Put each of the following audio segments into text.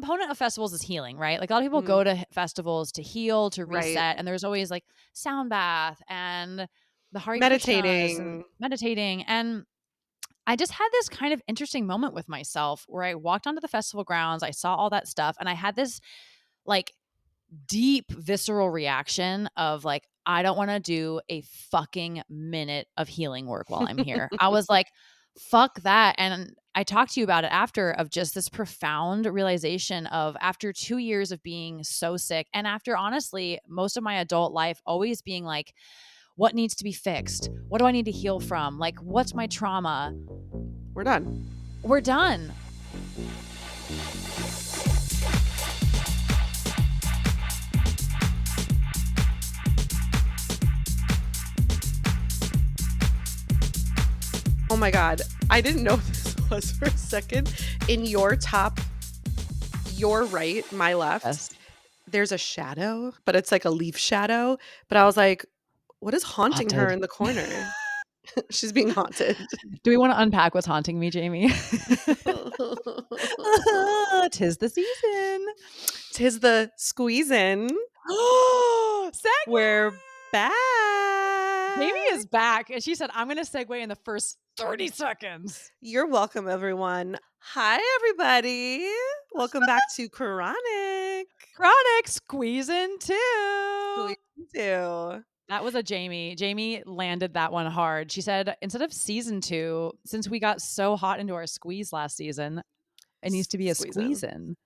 component of festivals is healing, right? Like a lot of people Mhm. go to festivals to heal, to Right. reset, and there's always like sound bath and the Hare Krishnas and Meditating. meditating. And I just had this kind of interesting moment with myself where I walked onto the festival grounds, I saw all that stuff, and I had this like deep visceral reaction of like, I don't want to do a fucking minute of healing work while I'm here. I was like, fuck that. And I talked to you about it after, of just this profound realization of, after 2 years of being so sick, and after honestly most of my adult life always being like, what needs to be fixed? What do I need to heal from? Like, what's my trauma? We're done. We're done. Oh my God. I didn't know this was for a second. In your top, your right, my left, Yes. there's a shadow, but it's like a leaf shadow. But I was like, what is haunting her Haunted. in the corner? She's being haunted. Do we want to unpack what's haunting me, Jamie? Tis the season. Tis the Squee-son. Segue! We're back. Jamie is back, and she said, I'm going to segue in the first 30 seconds. You're welcome, everyone. Hi, everybody. Welcome back to Chronic. Chronic squeezing too. Squee-son too. That was a Jamie. Jamie landed that one hard. She said, instead of season 2, since we got so hot into our squeeze last season, it needs to be a Squeeze-in. squeezing.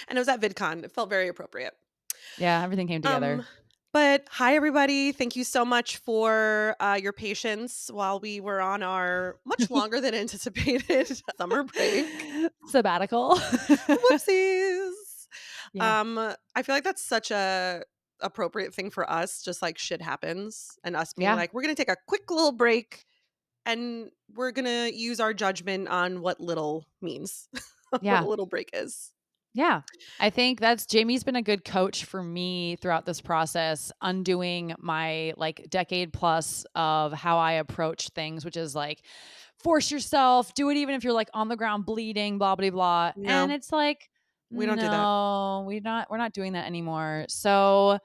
And it was at VidCon. It felt very appropriate. Yeah, everything came together. But hi, everybody. Thank you so much for your patience while we were on our much longer than anticipated summer break. Sabbatical. Whoopsies. Yeah. I feel like that's such a appropriate thing for us, just like shit happens and us being Yeah. like, we're gonna take a quick little break and we're gonna use our judgment on what little means. What Yeah. a little break is. Yeah. I think that's Jamie's been a good coach for me throughout this process, undoing my like decade plus of how I approach things, which is like, force yourself, do it even if you're like on the ground bleeding, blah blah blah. And No, it's like, we don't do that. no, we're not doing that anymore. So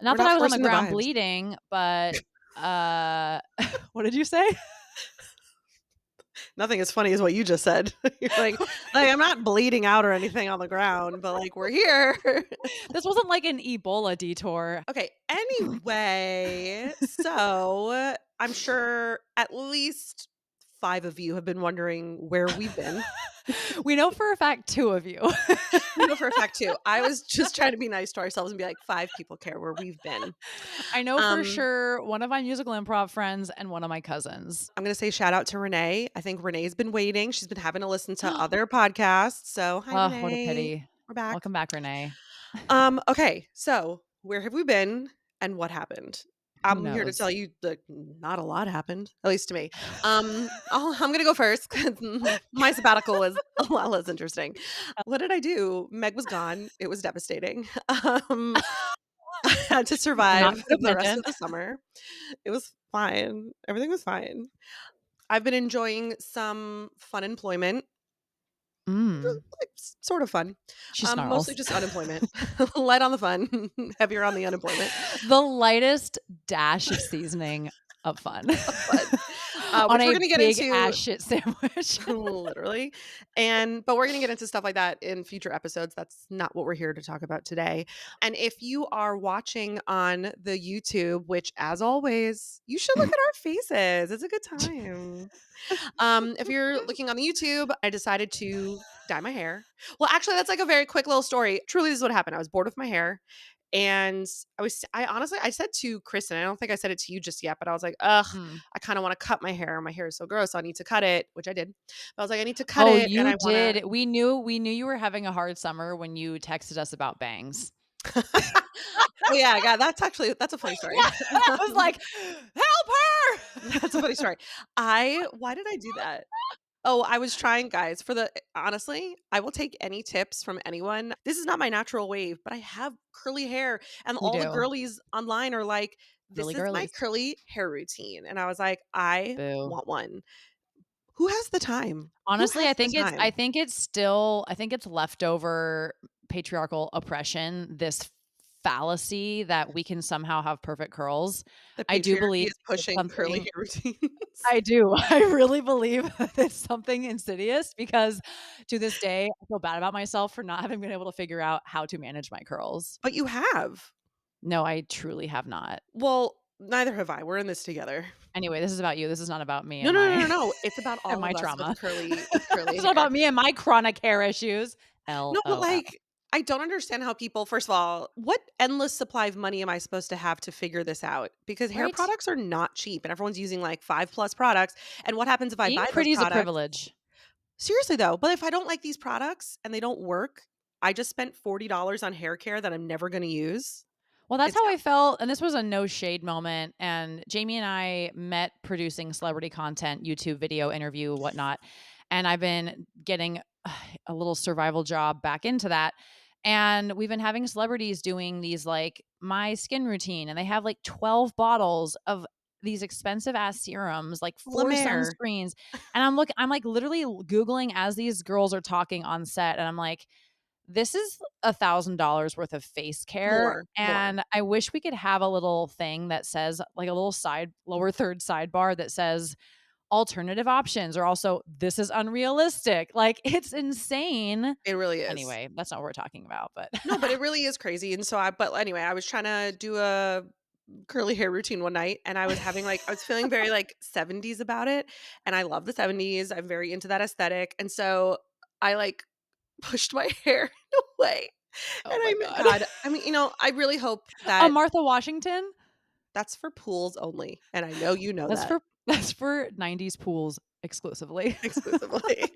We're not that not I was on the forcing the ground vibes. bleeding, but what did you say? Nothing as funny as what you just said. You're like I'm not bleeding out or anything on the ground, but like we're here. This wasn't like an Ebola detour. Okay. Anyway, so I'm sure at least 5 of you have been wondering where we've been. We know for a fact 2 of you. We know for a fact too. I was just trying to be nice to ourselves and be like 5 people care where we've been. I know for Um, sure one of my musical improv friends and one of my cousins. I'm gonna say shout out to Renee. I think Renee's been waiting. She's been having to listen to other podcasts. So hi Oh, what a Renee. pity. We're back. Welcome back, Renee. Okay, so where have we been and what happened? Who I'm here to tell knows? you that not a lot happened, at least to me. I'm gonna go first because my sabbatical was a lot less interesting. What did I do? Meg was gone. It was devastating. I had to Not survive the rest codependent. of the summer. It was fine. Everything was fine. I've been enjoying some fun employment. Mm, Like, sort of fun. she Mostly snarls. just unemployment. Light on the fun, heavier on the unemployment. The lightest dash of seasoning of fun Fun. on Which we're a gonna get big into ass shit sandwich. literally. But we're gonna get into stuff like that in future episodes. That's not what we're here to talk about today. And if you are watching on the YouTube, which as always, you should look at our faces. It's a good time. If you're looking on the YouTube, I decided to dye my hair. Well, actually, that's like a very quick little story. Truly, this is what happened. I was bored with my hair. And I honestly, I said to Kristen, I don't think I said it to you just yet, but I was like, ugh, Mm. I kind of want to cut my hair. My hair is so gross. So I need to cut it, which I did. But I was like, I need to cut Oh, it. And you I want to, did. We knew you were having a hard summer when you texted us about bangs. oh yeah, that's a funny story. Yeah, I was like, help her. That's a funny story. Why did I do that? Oh, I was trying, guys, honestly, I will take any tips from anyone. This is not my natural wave, but I have curly hair, and You all the do. girlies online are like, this Really is my girlies. curly hair routine. And I was like, I Boo. want one. Who has the time? Who Honestly, has the I time? think it's still I think it's leftover patriarchal oppression, this fallacy that we can somehow have perfect curls. The I do patriarchy believe is it's pushing curly something hair routines. I do. I really believe it's something insidious because to this day, I feel bad about myself for not having been able to figure out how to manage my curls. But you have. No, I truly have not. Well, neither have I. We're in this together. Anyway, this is about you. This is not about me No, and no, no, my no, no. It's about and all my of us trauma. with curly It's not hair. about me and my chronic hair issues. No, but, LOL. like, I don't understand how people first of all, what endless supply of money am I supposed to have to figure this out? Because hair Right? products are not cheap, and everyone's using, like, 5 plus products, and what happens if I Being buy those pretty is a products? privilege. Seriously, though, but if I don't like these products and they don't work, I just spent $40 on hair care that I'm never gonna use. Well, that's It's how dumb. I felt, and this was a no shade moment, and Jamie and I met producing celebrity content, YouTube video, interview, whatnot, and I've been getting a little survival job back into that, and we've been having celebrities doing these, like, my skin routine, and they have, like, 12 bottles of these expensive ass serums, like, La 4 Mer. sunscreens, and I'm, like, literally Googling as these girls are talking on set, and I'm like, this is $1,000 worth of face care, More. and I wish we could have a little thing that says like a little side lower third sidebar that says alternative options or also this is unrealistic. Like, it's insane. It really is. Anyway, that's not what we're talking about, but No, but it really is crazy, and so I but anyway, I was trying to do a curly hair routine one night, and I was having, like I was feeling very, like, 70s about it, and I love the 70s, I'm very into that aesthetic, and so I, like, pushed my hair away, oh and my god. I mean, I really hope A that Martha Washington? that's for pools only, and I know you know that That's for 90s pools exclusively. exclusively.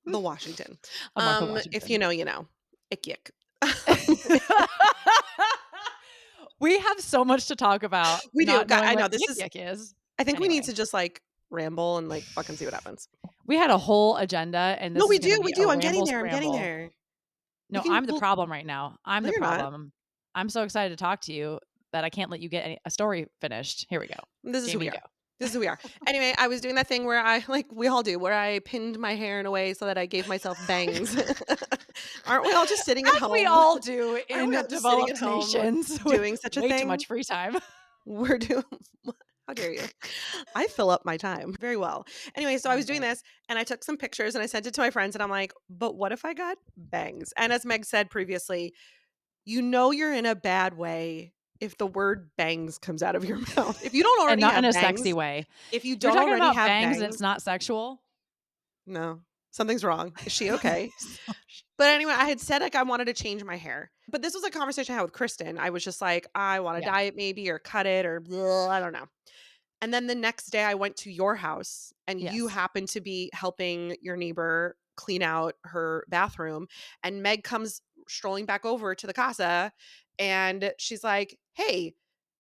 The Washington. A Martha If Washington. you know, you know. Ick yick. We have so much to talk about, We do. not Got knowing I know what this yik is yik is. I think we need Anyway. to just, like, ramble and, like, fucking see what happens. We had a whole agenda, and No, this is gonna we be a do, I'm getting ramble there, I'm getting scramble. there. We No, can I'm the well, problem right now. I'm no, the you're not. problem. I'm so excited to talk to you that I can't let you get a story finished. Here we go. This is who we Jamie, are. go. This is who we are. Anyway, I was doing that thing where I like we all do, where I pinned my hair in a way so that I gave myself bangs. Aren't we all just sitting at As we home? all do Aren't in we all just sitting at developed home nations with doing such a way too thing? much free time. We're doing how dare you? I fill up my time very well. Anyway, so I I'm was doing good. this and I took some pictures and I sent it to my friends and I'm like, but what if I got bangs? And as Meg said previously, you know you're in a bad way if the word bangs comes out of your mouth. If you don't And already not in have a sexy bangs, way. if you If you're don't talking already about have bangs and bangs, it's not sexual. no, something's wrong. Is she okay? So But anyway, I had said like I wanted to change my hair. But this was a conversation I had with Kristen. I was just like, I want to yeah. dye it maybe or cut it or blah, I don't know. And then the next day I went to your house and you Yes. happened to be helping your neighbor clean out her bathroom. And Meg comes strolling back over to the casa and she's like, hey,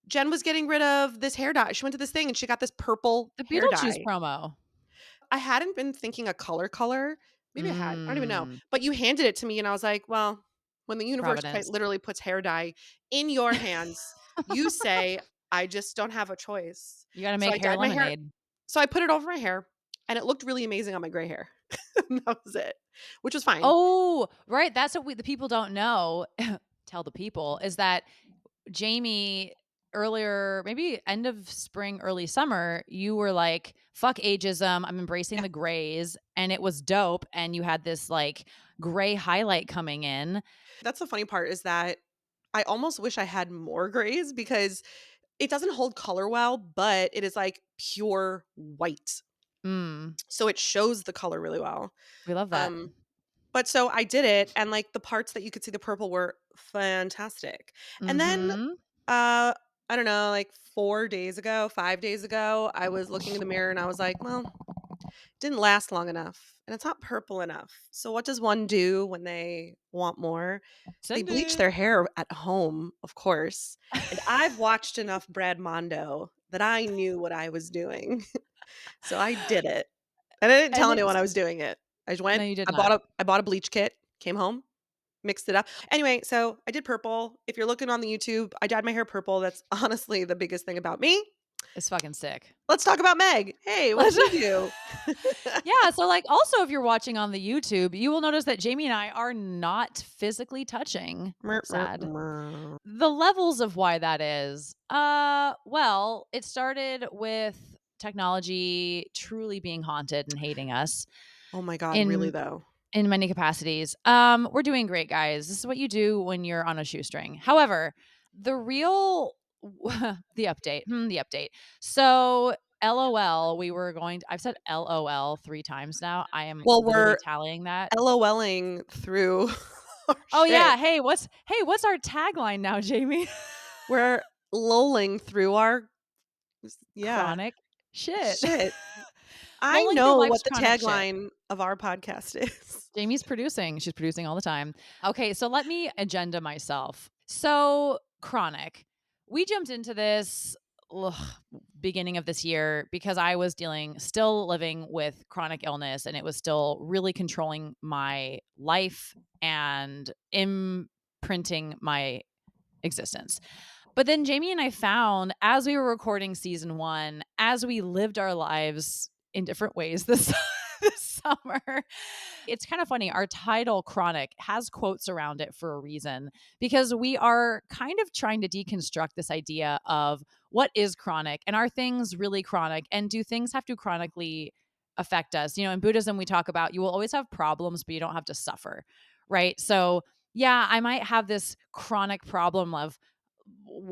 Jen was getting rid of this hair dye. She went to this thing and she got this purple The hair Beetlejuice dye. promo. I hadn't been thinking a color. Maybe I had. I don't even know. Mm, But you handed it to me and I was like, well, when the universe quite Providence. literally puts hair dye in your hands, you say, I just don't have a choice. You gotta So make I hair dyed my hair. lemonade. So I put it over my hair and it looked really amazing on my gray hair. And that was it, which was fine. Oh, right, that's what the people don't know, tell the people, is that Jamie earlier, maybe end of spring, early summer, you were like, "Fuck ageism, I'm embracing Yeah. the grays," and it was dope, and you had this, like, gray highlight coming in. That's the funny part is that I almost wish I had more grays because it doesn't hold color well, but it is like pure white. Mm, So it shows the color really well. we love that. Um, but so I did it, and, like, the parts that you could see the purple were fantastic. And then, Mhm. uh, I don't know, like, 4 days ago, 5 days ago, I was looking in the mirror and I was like, "Well, didn't last long enough, and it's not purple enough." So what does one do when they want more? They Send bleach it. their hair at home, of course, and I've watched enough Brad Mondo that I knew what I was doing. So I did it, and I didn't tell And anyone it's I was doing it. I just no, went, you did not. I bought a bleach kit, came home, mixed it up. Anyway, so I did purple. If you're looking on the YouTube, I dyed my hair purple. That's honestly the biggest thing about me. It's fucking sick. Let's talk about Meg. Hey, what'd Let's you do? Yeah, so, like, also, if you're watching on the YouTube, you will notice that Jamie and I are not physically touching. Mer, mer, Sad. mer. The levels of why that is, well, it started with technology truly being haunted and hating us Oh my God, really in though? in many capacities. We're doing great, guys. This is what you do when you're on a shoestring. However, the real the update. So, LOL, we were going to I've said LOL 3 times now. I am Well, literally we're tallying that. LOLing through our Oh, shit. yeah. What's our tagline now, Jamie? We're lolling through our yeah, Chronic shit. shit. I Lolling through know life's what the chronic shit. tagline of our podcast is. Jamie's producing. She's producing all the time. Okay, so let me agenda myself. So, chronic. We jumped into this ugh, beginning of this year because I was still living with chronic illness, and it was still really controlling my life and imprinting my existence. But then Jamie and I found, as we were recording season 1, as we lived our lives in different ways this this summer, it's kind of funny. Our title, Chronic, has quotes around it for a reason, because we are kind of trying to deconstruct this idea of what is chronic, and are things really chronic, and do things have to chronically affect us? In Buddhism, we talk about you will always have problems, but you don't have to suffer, right? So, yeah, I might have this chronic problem of,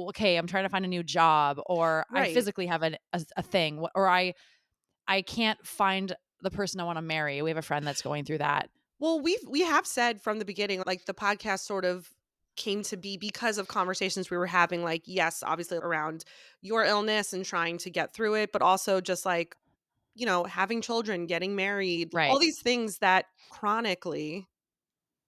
okay, I'm trying to find a new job, or I Right. physically have a thing, or I can't find the person I want to marry. We have a friend that's going through that. Well, we have said from the beginning, like the podcast sort of came to be because of conversations we were having, like, yes, obviously around your illness and trying to get through it, but also just like, having children, getting married, all Right. these things that chronically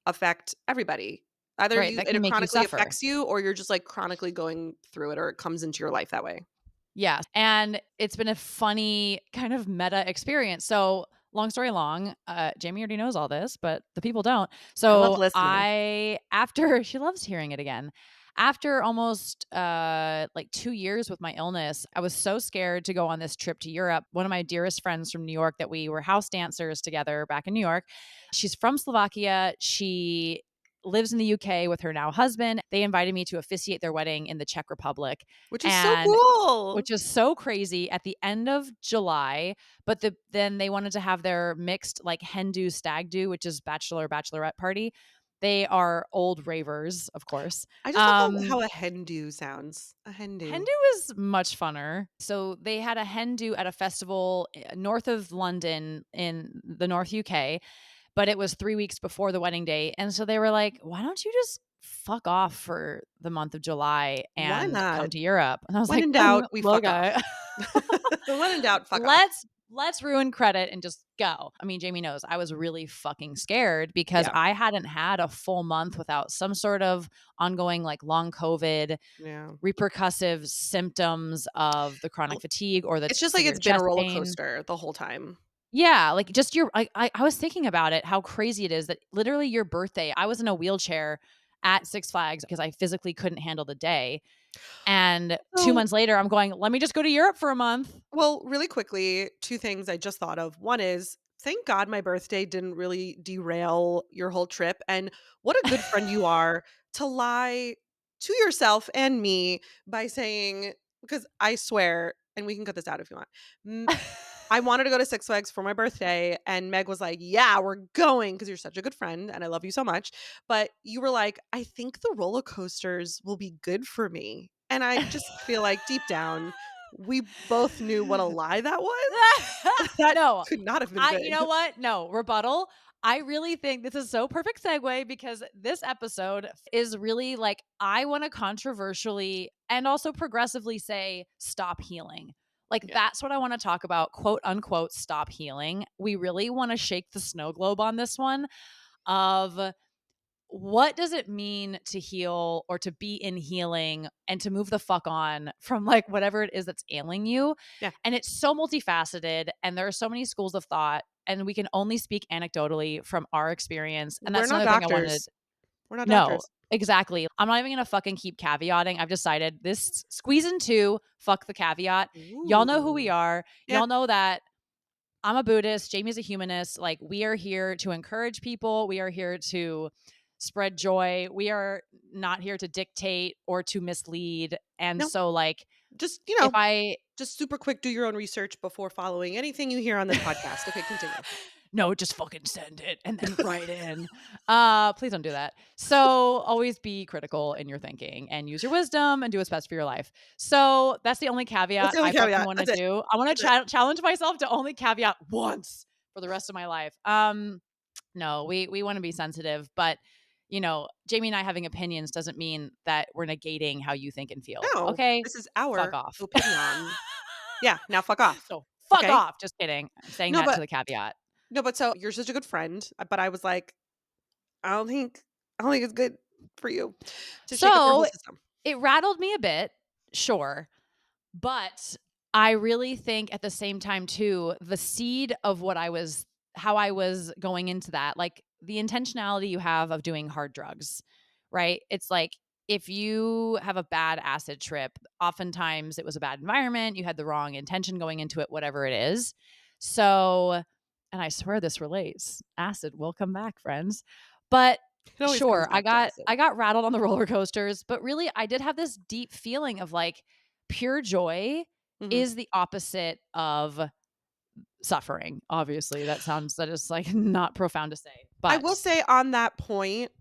affect everybody. Either Right. That can it make you chronically suffer. affects you or you're just like chronically going through it or it comes into your life that way. Yeah. And it's been a funny kind of meta experience. So, long story long, Jamie already knows all this, but the people don't. I love So, listening. after she loves hearing it again, after almost like 2 years with my illness, I was so scared to go on this trip to Europe. One of my dearest friends from New York, that we were house dancers together back in New York, she's from Slovakia. She lives in the UK with her now husband. They invited me to officiate their wedding in the Czech Republic. Which is so And cool. which is so crazy, at the end of July. But then they wanted to have their mixed, like, hen do stag do, which is bachelorette party. They are old ravers, of course. I just love how a hen do sounds. A hen Hen do. do is much funner. So they had a hen do at a festival north of London in the North UK, but it was 3 weeks before the wedding day. And so they were like, "Why don't you just fuck off for the month of July Why and come not? to Europe?" And I was When like, in doubt, we fuck off. "Okay." When in doubt, fuck off. Let's ruin credit and just go. I mean, Jamie knows I was really fucking scared because Yeah. I hadn't had a full month without some sort of ongoing, like, long COVID, Yeah. repercussive symptoms of the chronic Well, fatigue or the it's just like severe it's been a chest roller pain. coaster the whole time. Yeah, like, just I was thinking about it, how crazy it is that literally your birthday, I was in a wheelchair at Six Flags because I physically couldn't handle the day. And 2 So, months later, I'm going, "Let me just go to Europe for a month." well, really quickly, two things I just thought of. One is, thank God my birthday didn't really derail your whole trip. And what a good friend you are to lie to yourself and me by saying, because I swear, and we can cut this out if you want. I wanted to go to Six Flags for my birthday, and Meg was like, "Yeah, we're going," because you're such a good friend and I love you so much. But you were like, "I think the roller coasters will be good for me." And I just feel like deep down, we both knew what a lie that was. That No, could not have been I you know good. what? No, rebuttal. I really think this is so perfect segue, because this episode is really like, I want to controversially and also progressively say stop healing. Like, Yeah. that's what I want to talk about, quote unquote, stop healing. We really want to shake the snow globe on this one of, what does it mean to heal, or to be in healing, and to move the fuck on from, like, whatever it is that's ailing you? Yeah. And it's so multifaceted, and there are so many schools of thought, and we can only speak anecdotally from our experience. And We're that's not another thing I wanted. doctors. We're not No, doctors. Exactly. I'm not even gonna fucking keep caveating. I've decided this squeezing two, fuck the caveat. Y'all know who we Ooh. are. Yeah. Y'all know that I'm a Buddhist. Jamie's a humanist. Like, we are here to encourage people. We are here to spread joy. We are not here to dictate or to mislead. And No, so, like, just, if I just super quick, do your own research before following anything you hear on this podcast. Okay, continue. no, just fucking send it and then write in. Please don't do that. So always be critical in your thinking and use your wisdom and do what's best for your life. So that's the only That's caveat the only I fucking caveat. want to That's it. do. I want That's to it. challenge myself to only caveat once for the rest of my life. No, we want to be sensitive, but Jamie and I having opinions doesn't mean that we're negating how you think and feel. No, Okay? this is Fuck our off. opinion. Yeah, now fuck off. So fuck Okay? off. Just kidding. I'm saying No, that to but the caveat. no, but so you're such a good friend, but I was like, I don't think I don't think it's good for you to shake up your whole So system. it rattled me a bit, sure. But I really think at the same time too, the seed of how I was going into that, like the intentionality you have of doing hard drugs, right? It's like if you have a bad acid trip, oftentimes it was a bad environment, you had the wrong intention going into it, whatever it is. So, and I swear this relates. Acid will come back, friends. But It always comes sure, I back to got acid. I got rattled on the roller coasters, but really I did have this deep feeling of like pure joy Mhm. is the opposite of suffering. Obviously, that is like not profound to say. I will But say on that point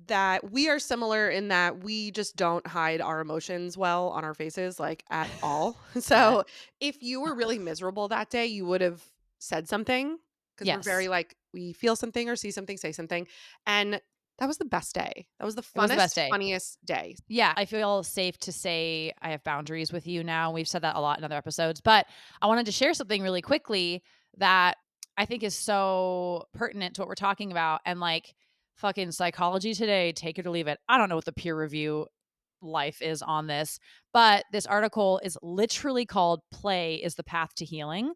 that we are similar in that we just don't hide our emotions well on our faces, like, at all. bet. So, if you were really miserable that day, you would've said something because 'cause we're very, Yes. like, we feel something or see something, say something, and that was the best day. That was the It was the best funnest, day. funniest day. Yeah, I feel safe to say I have boundaries with you now. We've said that a lot in other episodes, but I wanted to share something really quickly that I think is so pertinent to what we're talking about and like fucking psychology today, take it or leave it. I don't know what the peer review life is on this, but this article is literally called Play is the Path to Healing.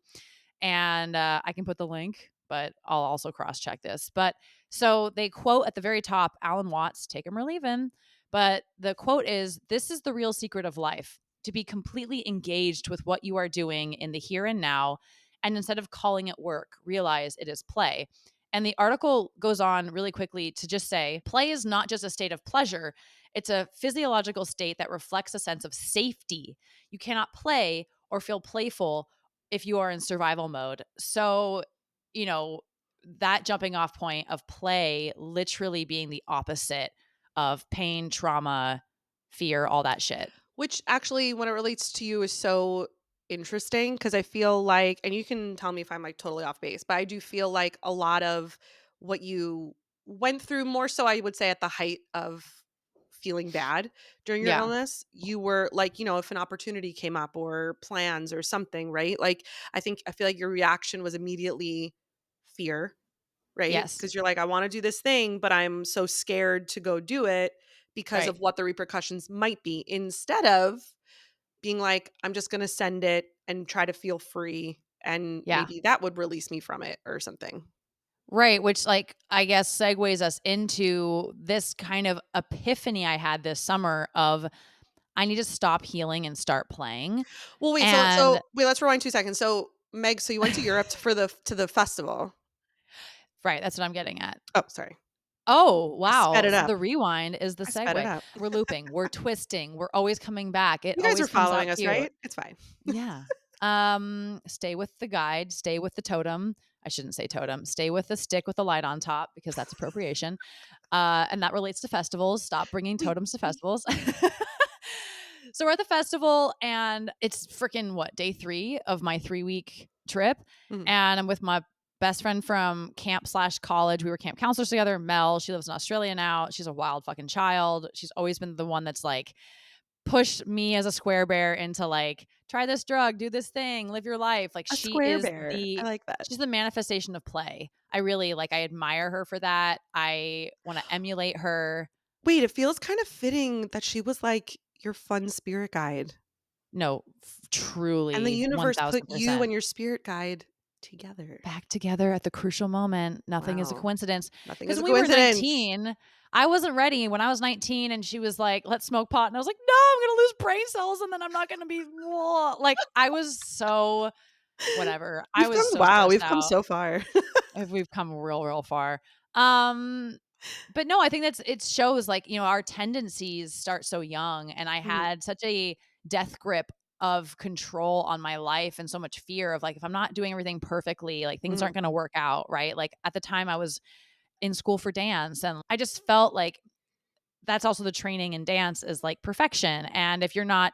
And I can put the link, but I'll also cross check this. But so they quote at the very top Alan Watts, take him or leave him. But the quote is, "This is the real secret of life, to be completely engaged with what you are doing in the here and now. And instead of calling it work, realize it is play." And the article goes on really quickly to just say, play is not just a state of pleasure, it's a physiological state that reflects a sense of safety. You cannot play or feel playful if you are in survival mode. So, you know, that jumping off point of play literally being the opposite of pain, trauma, fear, all that shit. Which actually, when it relates to you, is so interesting because I feel like, and you can tell me if I'm like totally off base, but I do feel like a lot of what you went through, more so, I would say, at the height of feeling bad during your Yeah. illness, you were like, if an opportunity came up or plans or something, right? Like, I feel like your reaction was immediately fear, right? Yes. Because you're like, I want to do this thing, but I'm so scared to go do it because Right. of what the repercussions might be, instead of being like, I'm just going to send it and try to feel free. And Yeah. maybe that would release me from it or something. Right. Which, like, I guess segues us into this kind of epiphany I had this summer of I need to stop healing and start playing. Well, wait, And wait, let's rewind 2 seconds. So Meg, so you went to Europe for the festival. right, that's what I'm getting at. Oh, sorry. Oh, I sped wow. it So up. the rewind is the I sped it segue. up. We're looping, we're twisting, we're always coming back. It You guys always are comes following out us, cute. right? It's fine. Yeah. Stay with the guide, stay with the totem. I shouldn't say totem. Stay with the stick with the light on top because that's appropriation. And that relates to festivals. Stop bringing totems to We festivals. So we're at the festival and it's freaking what, day 3 of my 3-week trip. mhm. And I'm with my best friend from camp/college. We were camp counselors together. Mel, she lives in Australia now. She's a wild fucking child. She's always been the one that's like pushed me as a square bear into like, try this drug, do this thing, live your life. Like A square bear. I like that. she's the manifestation of play. I really like, I admire her for that. I want to emulate her. Wait, it feels kind of fitting that she was like your fun spirit guide. No, And the truly universe put you 1000%. and your spirit guide together. Back together at the crucial moment. Nothing is a Wow. councidence. Nothing Because is a when we were coincidence. 19, I wasn't ready when I was 19 and she was like, "Let's smoke pot." And I was like, "No, I'm gonna lose brain cells and then I'm not gonna be," like, I was so whatever. I was so stressed We've come out. so far. We've come real, real far. Um, but no, I think it shows, like, our tendencies start so young, and I Mhm, had such a death grip of control on my life and so much fear of, like, if I'm not doing everything perfectly, like, things mhm, aren't gonna work out, right? Like, at the time, I was in school for dance, and I just felt like that's also the training in dance is, like, perfection, and if you're not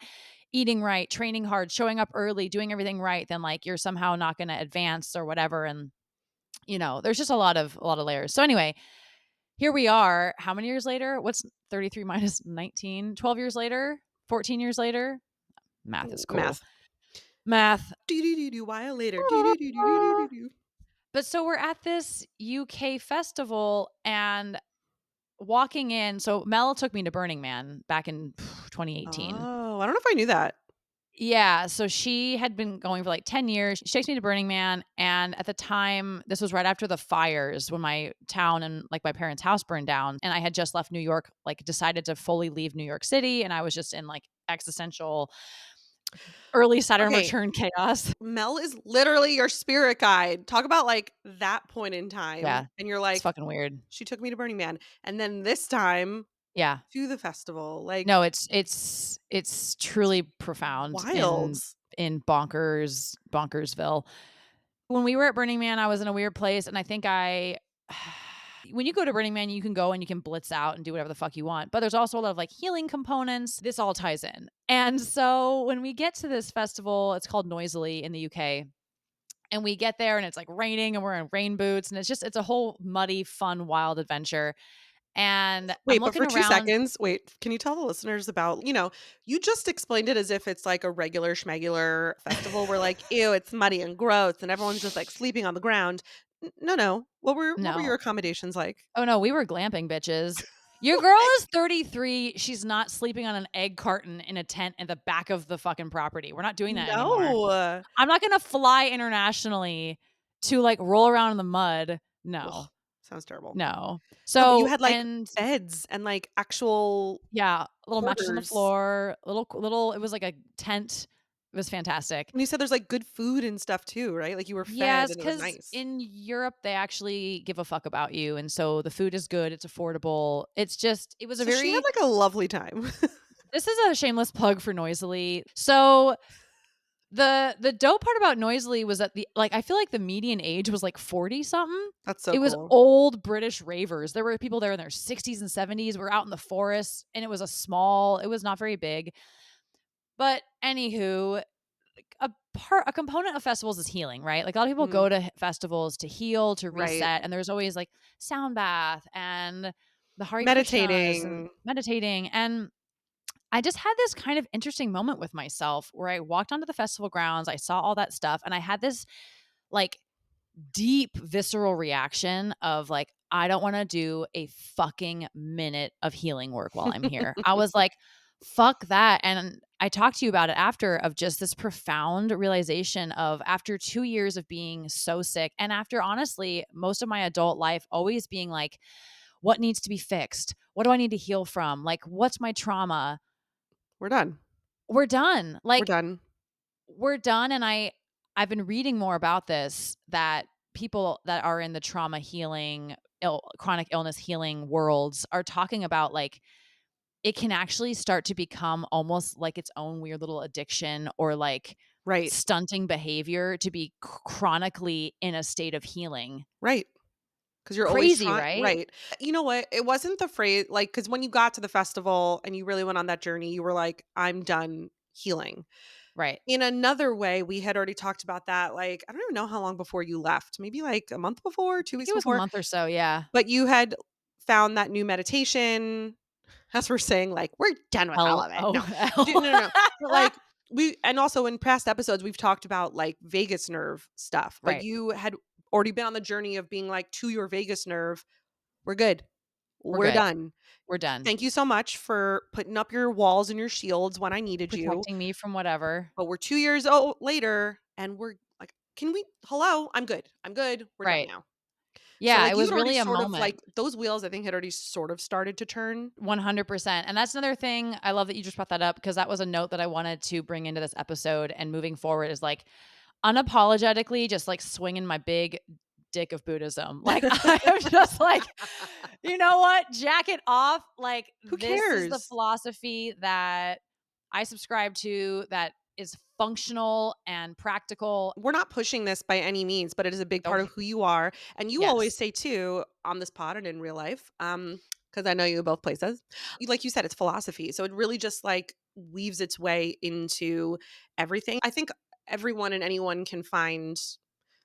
eating right, training hard, showing up early, doing everything right, then, like, you're somehow not gonna advance or whatever, and, there's just a lot of layers. So, anyway, here we are. How many years later? What's 33 minus 19? 12 years later? 14 years later? Math is cool. math. Math. Do while later. Do. But so we're at this UK festival and walking in. So Mel took me to Burning Man back in 2018. Oh, I don't know if I knew that. Yeah, so she had been going for like 10 years. She takes me to Burning Man, and at the time, this was right after the fires when my town and, like, my parents' house burned down, and I had just left New York, like, decided to fully leave New York City, and I was just in, like, existential early Saturn Okay, return chaos. Mel is literally your spirit guide. Talk about, like, that point in time, Yeah, and you're it's like, fucking weird. "She took me to Burning Man," and then this time Yeah. to the festival, like, No, it's truly profound wild. in bonkersville. When we were at Burning Man, I was in a weird place, and I think I when you go to Burning Man, you can go and you can blitz out and do whatever the fuck you want, but there's also a lot of, like, healing components. This all ties in. And so when we get to this festival, it's called Noisily in the UK, and we get there and it's, like, raining and we're in rain boots, and it's a whole muddy, fun, wild adventure. And I'm Wait, but looking for 2 around. seconds, wait, can you tell the listeners about you just explained it as if it's like a regular schmegular festival where like, "Ew, it's muddy and gross," and everyone's just, like, sleeping on the ground. N no, no. What were your No. accommodations like? Oh, no, we were glamping, bitches. Your girl is 33, she's not sleeping on an egg carton in a tent in the back of the fucking property. We're not doing that anymore. No. I'm not gonna fly internationally to, like, roll around in the mud. Ugh, No, sounds terrible. no. No, but you So had, like, and beds and, like, actual yeah, a little mattress on the quarters. floor, little it was like a tent. It was fantastic. And you said there's, like, good food and stuff too, right? Like, you were fed Yes, and it was because nice. in Europe, they actually give a fuck about you, and so the food is good, it's affordable. It was a So she had, very like, a lovely time. this is a shameless plug for Noisily. So the dope part about Noisily was that I feel like the median age was like 40 something. That's so It was cool. old British ravers. There were people there in their 60s and 70s. We're out in the forest and it was not very big. But anywho, a component of festivals is healing, right? Like a lot of people Mhm. go to festivals to heal, to Right. reset, and there's always like sound bath and the Hare Krishnas and Meditating. meditating. And I just had this kind of interesting moment with myself where I walked onto the festival grounds, I saw all that stuff, and I had this like deep visceral reaction of like, I don't want to do a fucking minute of healing work while I'm here. I was like, fuck that. And I talked to you about it after of just this profound realization of after 2 years of being so sick, and after honestly, most of my adult life always being like, what needs to be fixed? What do I need to heal from? Like, what's my trauma? We're done. We're done. We're Like, done. we're done. And I've been reading more about this, that people that are in the trauma healing, chronic illness healing worlds are talking about like it can actually start to become almost like its own weird little addiction or like Right. stunting behavior to be chronically in a state of healing. Right. Because 'cause you're always Crazy, trying right? right. You know what? It wasn't the phrase like because when you got to the festival and you really went on that journey, you were like, "I'm done healing." Right. In another way, we had already talked about that, like, I don't even know how long before you left, maybe, like, a month before, 2 I think weeks it was a before, month or so. Yeah. but you had found that new meditation as we're saying, like, "We're done with all of it." No. No, no, no. But, like, we and also in past episodes, we've talked about, like, vagus nerve stuff, like, Right. you had already been on the journey of being like, to your vagus nerve, "We're good. We're We're good. done. We're done. Thank you so much for putting up your walls and your shields when I needed you, Protecting me from whatever. but we're 2 years later, and we're like, can we hello? I'm good. I'm good. We're done Right. now." So, Yeah, like, it you was had already really a sort of, moment. like those wheels, I think, had already sort of started to turn. 100%. And that's another thing. I love that you just brought that up because that was a note that I wanted to bring into this episode and moving forward is like unapologetically just like swinging my big dick of Buddhism. Like I am just like, you know what? Jack it off. Like Who this is the cares? philosophy that I subscribe to that is functional and practical. We're not pushing this by any means, but it is a big part Oh, of who you are, and you always yes. say too on this pod and in real life, because I know you both places, like you said, it's philosophy, so it really just, like, weaves its way into everything. I think everyone and anyone can find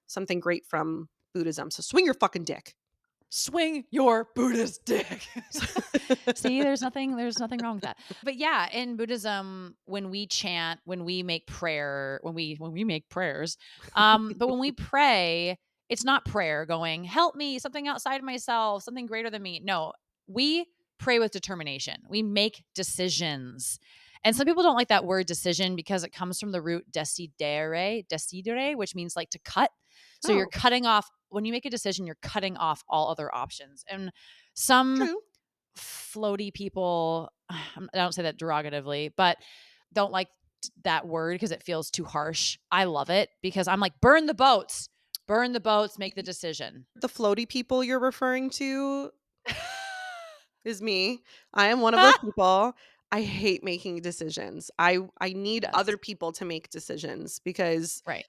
something great from Buddhism, so swing your fucking dick. Swing your Buddhist dick. See, there's nothing wrong with that. But yeah, in Buddhism, when we chant, when we make prayer, when we make prayers, but when we pray, it's not prayer going, help me, something outside of myself, something greater than me. No, we pray with determination. We make decisions. And some people don't like that word decision because it comes from the root decidere, which means like to cut. So you're Oh, cutting off when you make a decision, you're cutting off all other options. And some true. floaty people, I don't say that derogatively, but don't like that word because it feels too harsh. I love it because I'm like, burn the boats, make the decision. The floaty people you're referring to is me. I am one of those people. I hate making decisions. I need Yes. other people to make decisions because Right.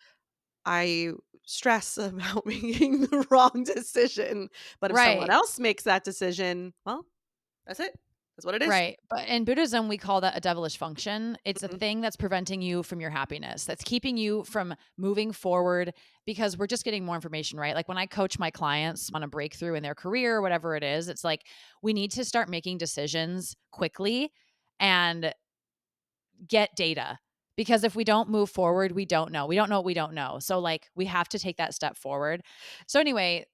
I stress about making the wrong decision. But if someone Right. else makes that decision, well, that's it. That's what it is. Right. But in Buddhism, we call that a devilish function. It's a Mhm. thing that's preventing you from your happiness, that's keeping you from moving forward because we're just getting more information, right? Like when I coach my clients on a breakthrough in their career, whatever it is, it's like we need to start making decisions quickly and get data. Because if we don't move forward, we don't know. We don't know what we don't know. So, like, we have to take that step forward. So, anyway,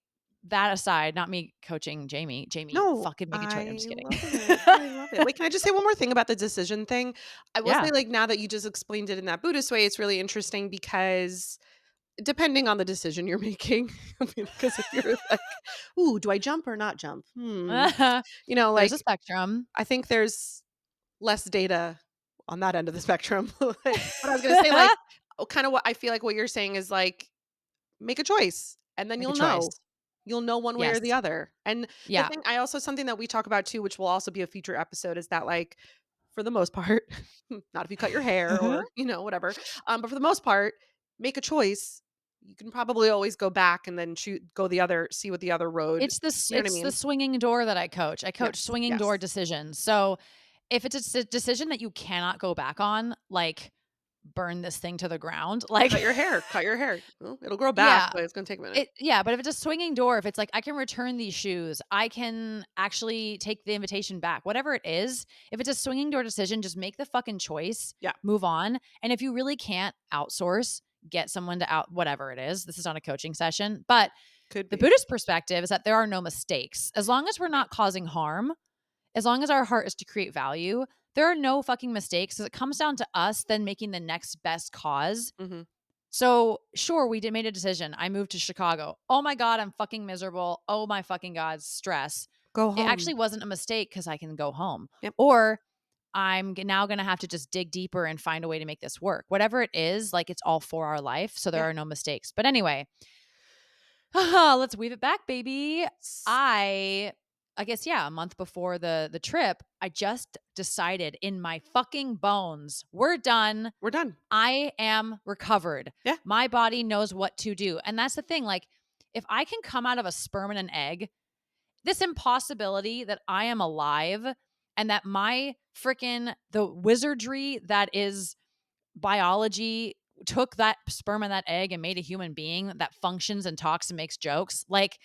that aside, not me coaching Jamie. Jamie, No, fucking make a choice. I'm I just kidding. love it. I love it. Wait, can I just say one more thing about the decision thing? I will Yeah. say, like, now that you just explained it in that Buddhist way, it's really interesting because depending on the decision you're making, I mean, because if you're like, "Ooh, do I jump or not jump?" There's a Like, spectrum. I think there's less data on that end of the spectrum. But I was gonna say, like, kinda what I feel like what you're saying is, like, make a choice, and then Make a you'll choice. know. You'll know one way or the Yes. other. And the Yeah. thing I also something that we talk about too, which will also be a future episode, is that, like, for the most part, not if you cut your hair or, whatever, but for the most part, make a choice. You can probably always go back and then see what the other road, you know what I It's the mean? swinging door that I coach. I coach Yes, swinging door yes. decisions. So, if it's a decision that you cannot go back on, like, burn this thing to the ground, like Cut your hair. Well, it'll grow back, yeah. but it's gonna take a minute. But if it's a swinging door, if it's like, I can return these shoes, I can actually take the invitation back, whatever it is, if it's a swinging door decision, just make the fucking choice, Yeah, move on. And if you really can't outsource, get someone to whatever it is. This is not a coaching session, but could the be. Buddhist perspective is that there are no mistakes. As long as we're Right. not causing harm, as long as our heart is to create value, there are no fucking mistakes because it comes down to us then making the next best cause. Mhm. So, sure, we did made a decision. I moved to Chicago. Oh my God, I'm fucking miserable. Oh my fucking God, stress. Go It home. actually wasn't a mistake because I can go home. Yep. Or now going to have to just dig deeper and find a way to make this work. Whatever it is, like it's all for our life. So there Yeah. are no mistakes. But anyway, let's weave it back, baby. S I guess yeah, a month before the trip, I just decided in my fucking bones, we're done. We're done. I am recovered. Yeah. My body knows what to do. And that's the thing. Like, if I can come out of a sperm and an egg, this impossibility that I am alive and that my freaking the wizardry that is biology took that sperm and that egg and made a human being that functions and talks and makes jokes. Like,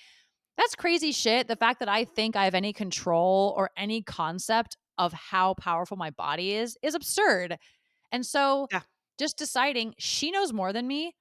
that's crazy shit. The fact that I think I have any control or any concept of how powerful my body is absurd. And so Yeah. just deciding she knows more than me,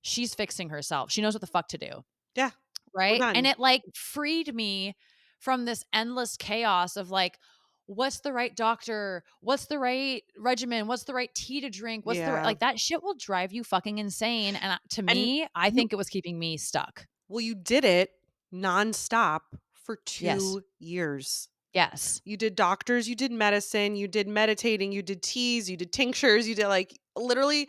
she's fixing herself. She knows what the fuck to do. Yeah. We're Right. And done. it like freed me from this endless chaos of like, what's the right doctor? What's the right regimen? What's the right tea to drink? What's the Yeah. like that shit will drive you fucking insane. And to And me, I you think it was keeping me stuck. well, you did it. nonstop for Yes. 2 years. Yes. You did doctors, you did medicine, you did meditating, you did teas, you did tinctures, you did, like, literally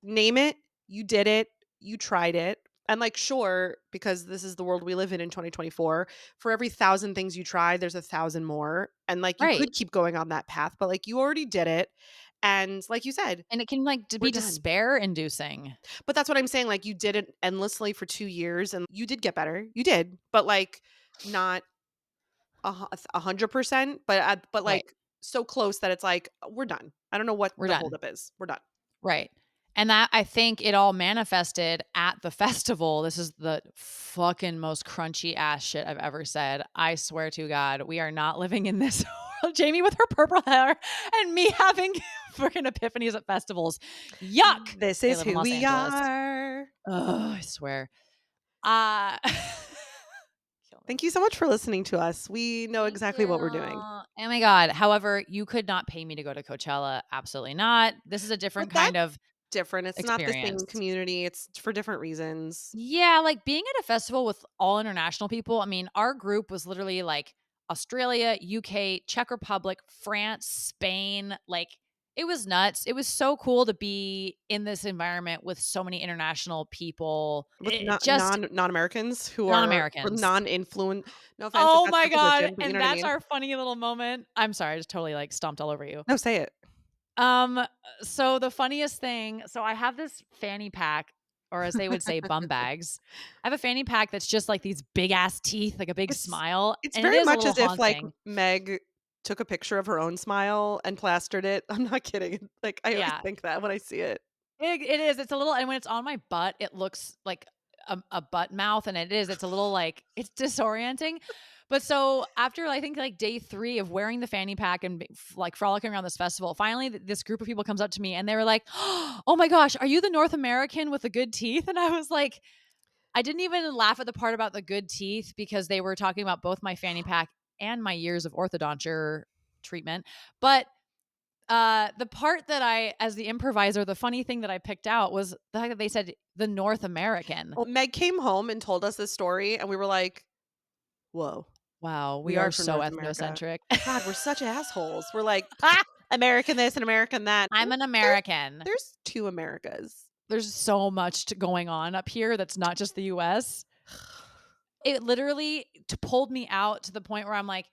name it, you did it, you tried it. And, like, sure, because this is the world we live in 2024, for every 1,000 things you try, there's 1,000 more, and, like, you Right. could keep going on that path, but, like, you already did it, and like you said, And it can, like, to we're be done. despair inducing. But that's what I'm saying, like, you did it endlessly for 2 years, and you did get better, you did, but, like, not 100%, but, Right. like, so close that it's like, we're done. I don't know what We're the done. holdup is. We're done. Right. And that I think it all manifested at the festival. This is the fucking most crunchy ass shit I've ever said. I swear to God, we are not living in this world. Jamie with her purple hair and me having freaking epiphanies at festivals. Yuck. This They is live in who Los we Angeles. are. Oh, I swear. Uh kill me. Thank you so much for listening to us. We know Thank exactly you. what we're doing. Oh my God. However, you could not pay me to go to Coachella. Absolutely not. This is a But different that's kind of different. It's not the same experience. community. It's for different reasons. Yeah, like being at a festival with all international people. I mean, our group was literally like Australia, UK, Czech Republic, France, Spain. Like it was nuts. It was so cool to be in this environment with so many international people. With Just non-Americans who are or non-Americans. non-influent, no offense if Oh that's my your God. position, but you know And what I that's mean? our funny little moment. I'm sorry, I just totally like stomped all over you. No, say it. Um, so the funniest thing, so I have this fanny pack, or as they would say, bum bags. I have a fanny pack that's just like these big ass teeth, like a big It's smile, it's and it very is a much little as if, like, haunting. Meg took a picture of her own smile and plastered it. I'm not kidding. Like, I always Yeah, think that when I see it. it is. It's a little, and when it's on my butt, it looks like a butt mouth, and it is. It's a little like it's disorienting. But so after I think like day 3 of wearing the fanny pack and like frolicking around this festival, finally this group of people comes up to me and they were like, "Oh my gosh, are you the North American with the good teeth?" And I was like, I didn't even laugh at the part about the good teeth because they were talking about both my fanny pack and my years of orthodonture treatment. But the part that I, as the improviser, the funny thing that I picked out was the fact that they said the North American. Well, Meg came home and told us this story, and we were like, "Whoa, Wow, we we are are from so North America." ethnocentric. God, we're such assholes. We're like, American this and American that. I'm an There American. there's 2 Americas. There's so much going on up here that's not just the US. It literally pulled me out to the point where I'm like,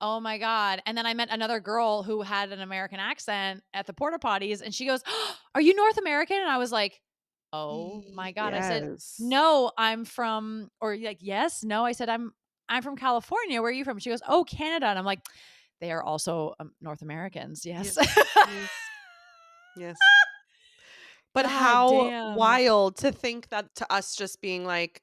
oh my God. And then I met another girl who had an American accent at the porta potties and she goes, are you North American? And I was like, oh my God. I said, Yes. no, I'm from, or like, yes, no. I said, I'm from California. Where are you from? She goes, oh, Canada. And I'm like, they are also North Americans. Yes. Yes. Yes. Yes. But God how damn. wild to think that to us just being like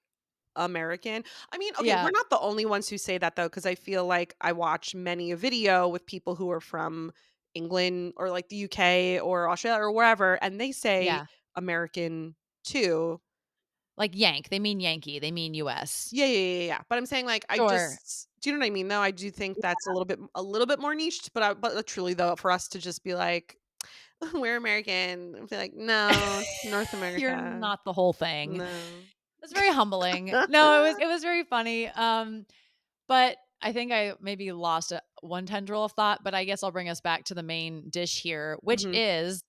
American. I mean, okay, we're Yeah. not the only ones who say that though, because I feel like I watch many a video with people who are from England or like the UK or Australia or wherever, and they say Yeah. American too. Like Yank. They mean Yankee. They mean US. Yeah. But I'm saying like I Sure. just do you know what I mean though? I do think that's a little bit more niched, but truly though, for us to just be like, we're American, I feel like, no, North You're America. not the whole thing. No. It's very humbling. No, it was very funny. But I think I maybe lost one tendril of thought, but I guess I'll bring us back to the main dish here, which Mhm. is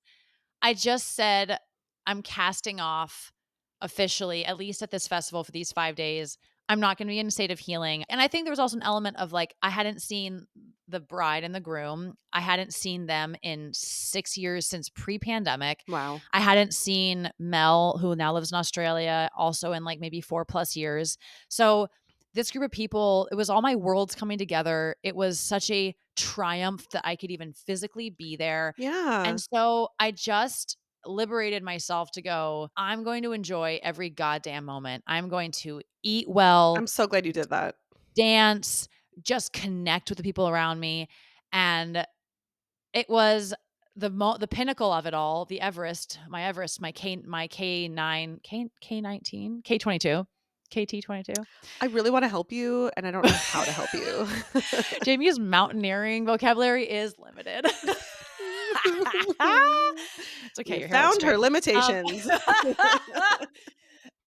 I just said I'm casting off officially, at least at this festival for these 5 days. I'm not going to be in a state of healing. And I think there was also an element of like, I hadn't seen the bride and the groom. I hadn't seen them in 6 years since pre pandemic. Wow. I hadn't seen Mel, who now lives in Australia, also in like maybe 4+ years. So this group of people, it was all my worlds coming together. It was such a triumph that I could even physically be there. Yeah. And so I just liberated myself to go, I'm going to enjoy every goddamn moment. I'm going to eat well, I'm so glad you did that. dance, just connect with the people around me. And it was the pinnacle of it all, the Everest, my K9, K19, K22, KT22. I really wanna help you, and I don't know how to help you. Jamie's mountaineering vocabulary is limited. It's We okay, your hair looks found her great. Um, limitations.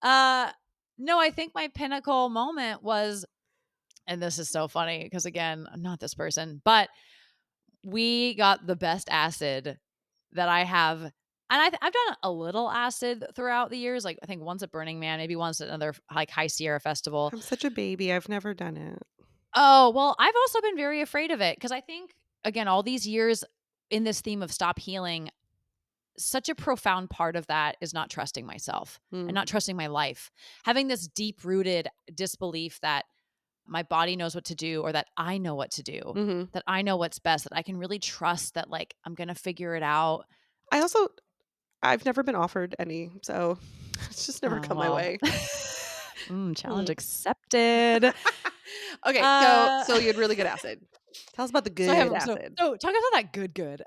uh, No, I think my pinnacle moment was, and this is so funny because again, I'm not this person, but we got the best acid that I have, and I've done a little acid throughout the years, like, I think once at Burning Man, maybe once at another, like, High Sierra festival. I'm such a baby. I've never done it. Oh, well, I've also been very afraid of it because I think, again, all these years in this theme of stop healing, such a profound part of that is not trusting myself and Mm. not trusting my life. Having this deep-rooted disbelief that my body knows what to do or that I know what to do, Mhm. that I know what's best, that I can really trust that, like, I'm gonna figure it out. I also I've never been offered any, so it's just never Oh, come my well. way. Challenge Mm. accepted. Okay, so Uh, so you had really good acid. Tell us about the so I good have so acid. so talk about that good.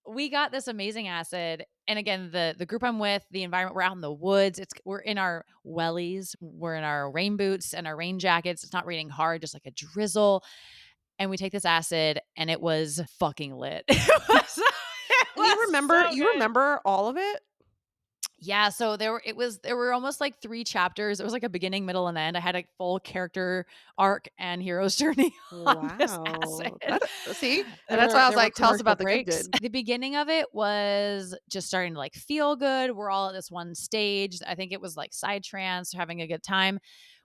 We got this amazing acid, and again, the group I'm with, the environment, we're out in the woods. We're in our wellies, we're in our rain boots and our rain jackets. It's not raining hard, just like a drizzle. And we take this acid, and it was fucking lit. It And you was remember so you good. remember all of it? Yeah, so there were almost like 3 chapters. It was like a beginning, middle, and end. I had a full character arc and hero's journey on this acid. Wow. That see? And There that's were why I was there were like, "Tell us commercial about the good breaks. good." The beginning of it was just starting to, like, feel good. We're all at this one stage. I think it was, like, psytrance, having a good time.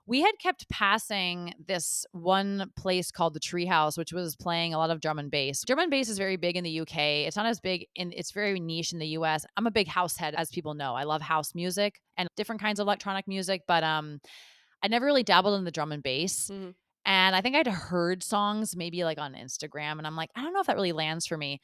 We had kept passing this one place called the Treehouse, which was playing a lot of drum and bass. Drum and bass is very big in the UK. It's not as big it's very niche in the US. I'm a big house head, as people know. I love house music and different kinds of electronic music, but, I never really dabbled in the drum and bass. Mhm. And I think I'd heard songs maybe, like, on Instagram, and I'm like, "I don't know if that really lands for me."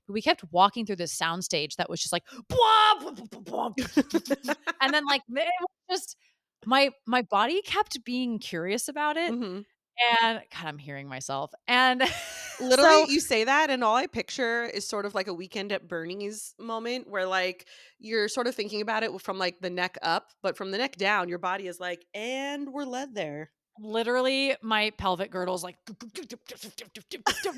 But we kept walking through this soundstage that was just like, "Bwah, bwah, bwah, bwah, bwah," and then, like, it was just my body kept being curious about it, Mhm. and God, I'm hearing myself, and Literally, so you say that, and all I picture is sort of like a Weekend at Bernie's moment where, like, you're sort of thinking about it from, like, the neck up, but from the neck down, your body is like, "And we're led there." literally my pelvic girdle's like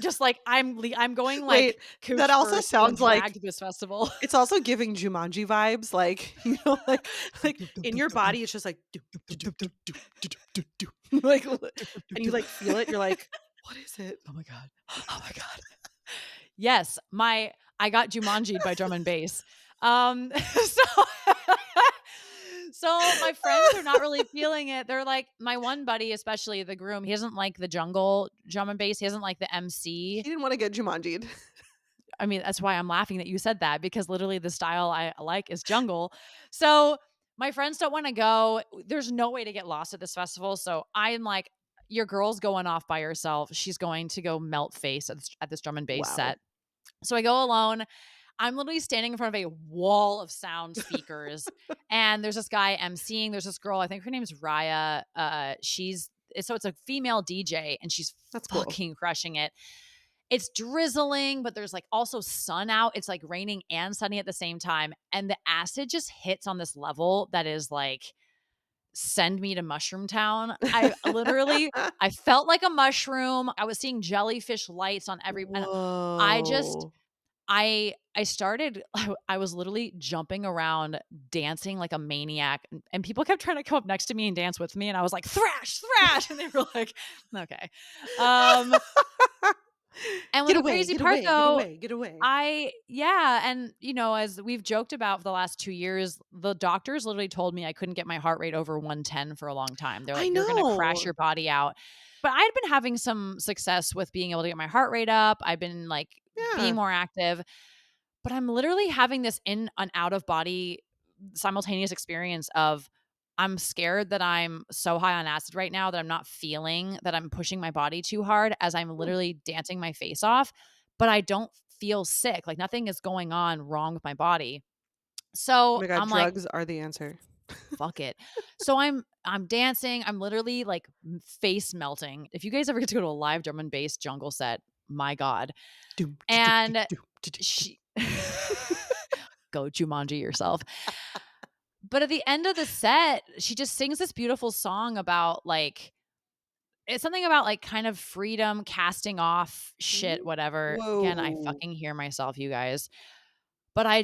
just like I'm going Wait, like that cooch also first in sounds like drag to this festival. it's also giving Jumanji vibes, like, like, in your body, it's just like, "Do, do, do, do, do, do, do, do, do." Like, and you, like, feel it, you're like, "What is it?" Oh my god. Oh my god. Yes, my I got Jumanji'd by drum and bass. So so my friends are not really feeling it. They're like my one buddy, especially the groom, he doesn't like the jungle drum and bass. He doesn't like the MC. He didn't wanna get Jumanji'd. I mean, that's why I'm laughing that you said that because literally the style I like is jungle. So my friends don't want to go. There's no way to get lost at this festival. So I'm like, your girl's going off by herself. She's going to go melt face at this drum and bass Wow. set. So I go alone. I'm literally standing in front of a wall of sound speakers, and there's this guy emceeing. There's this girl, I think her name's Raya. So it's a female DJ, and she's That's cool. fucking crushing it. It's drizzling, but there's like also sun out. It's like raining and sunny at the same time, and the acid just hits on this level that is like send me to mushroom town. I felt like a mushroom. I was seeing jellyfish lights on every and I just Whoa. I started I was literally jumping around, dancing like a maniac, and people kept trying to come up next to me and dance with me, and I was like, "Thrash, thrash," and they were like, "Okay." Um, and when Get the away, crazy get part away, get though, away, get away. I yeah, and, as we've joked about for the last 2 years, the doctors literally told me I couldn't get my heart rate over 110 for a long time. They're I like, "You're gonna crash know. your body out." But I'd been having some success with being able to get my heart rate up. I've been, like, being Yeah. more active, but I'm literally having this in and out of body simultaneous experience of I'm scared that I'm so high on acid right now that I'm not feeling that I'm pushing my body too hard as I'm Hmm. literally dancing my face off, but I don't feel sick. Like nothing is going on wrong with my body. Oh So my god, I'm like, drugs are the answer. fuck it. So I'm dancing. I'm literally like face melting. If you guys ever get to go to a live drum and bass jungle set, my God. Doom, do, do, do, And do, do, do, do. she go Jumanji yourself. But at the end of the set, she just sings this beautiful song about like it's something about like kind of freedom, casting off shit, Ooh. whatever. Again, I Whoa. fucking hear myself, you guys. But I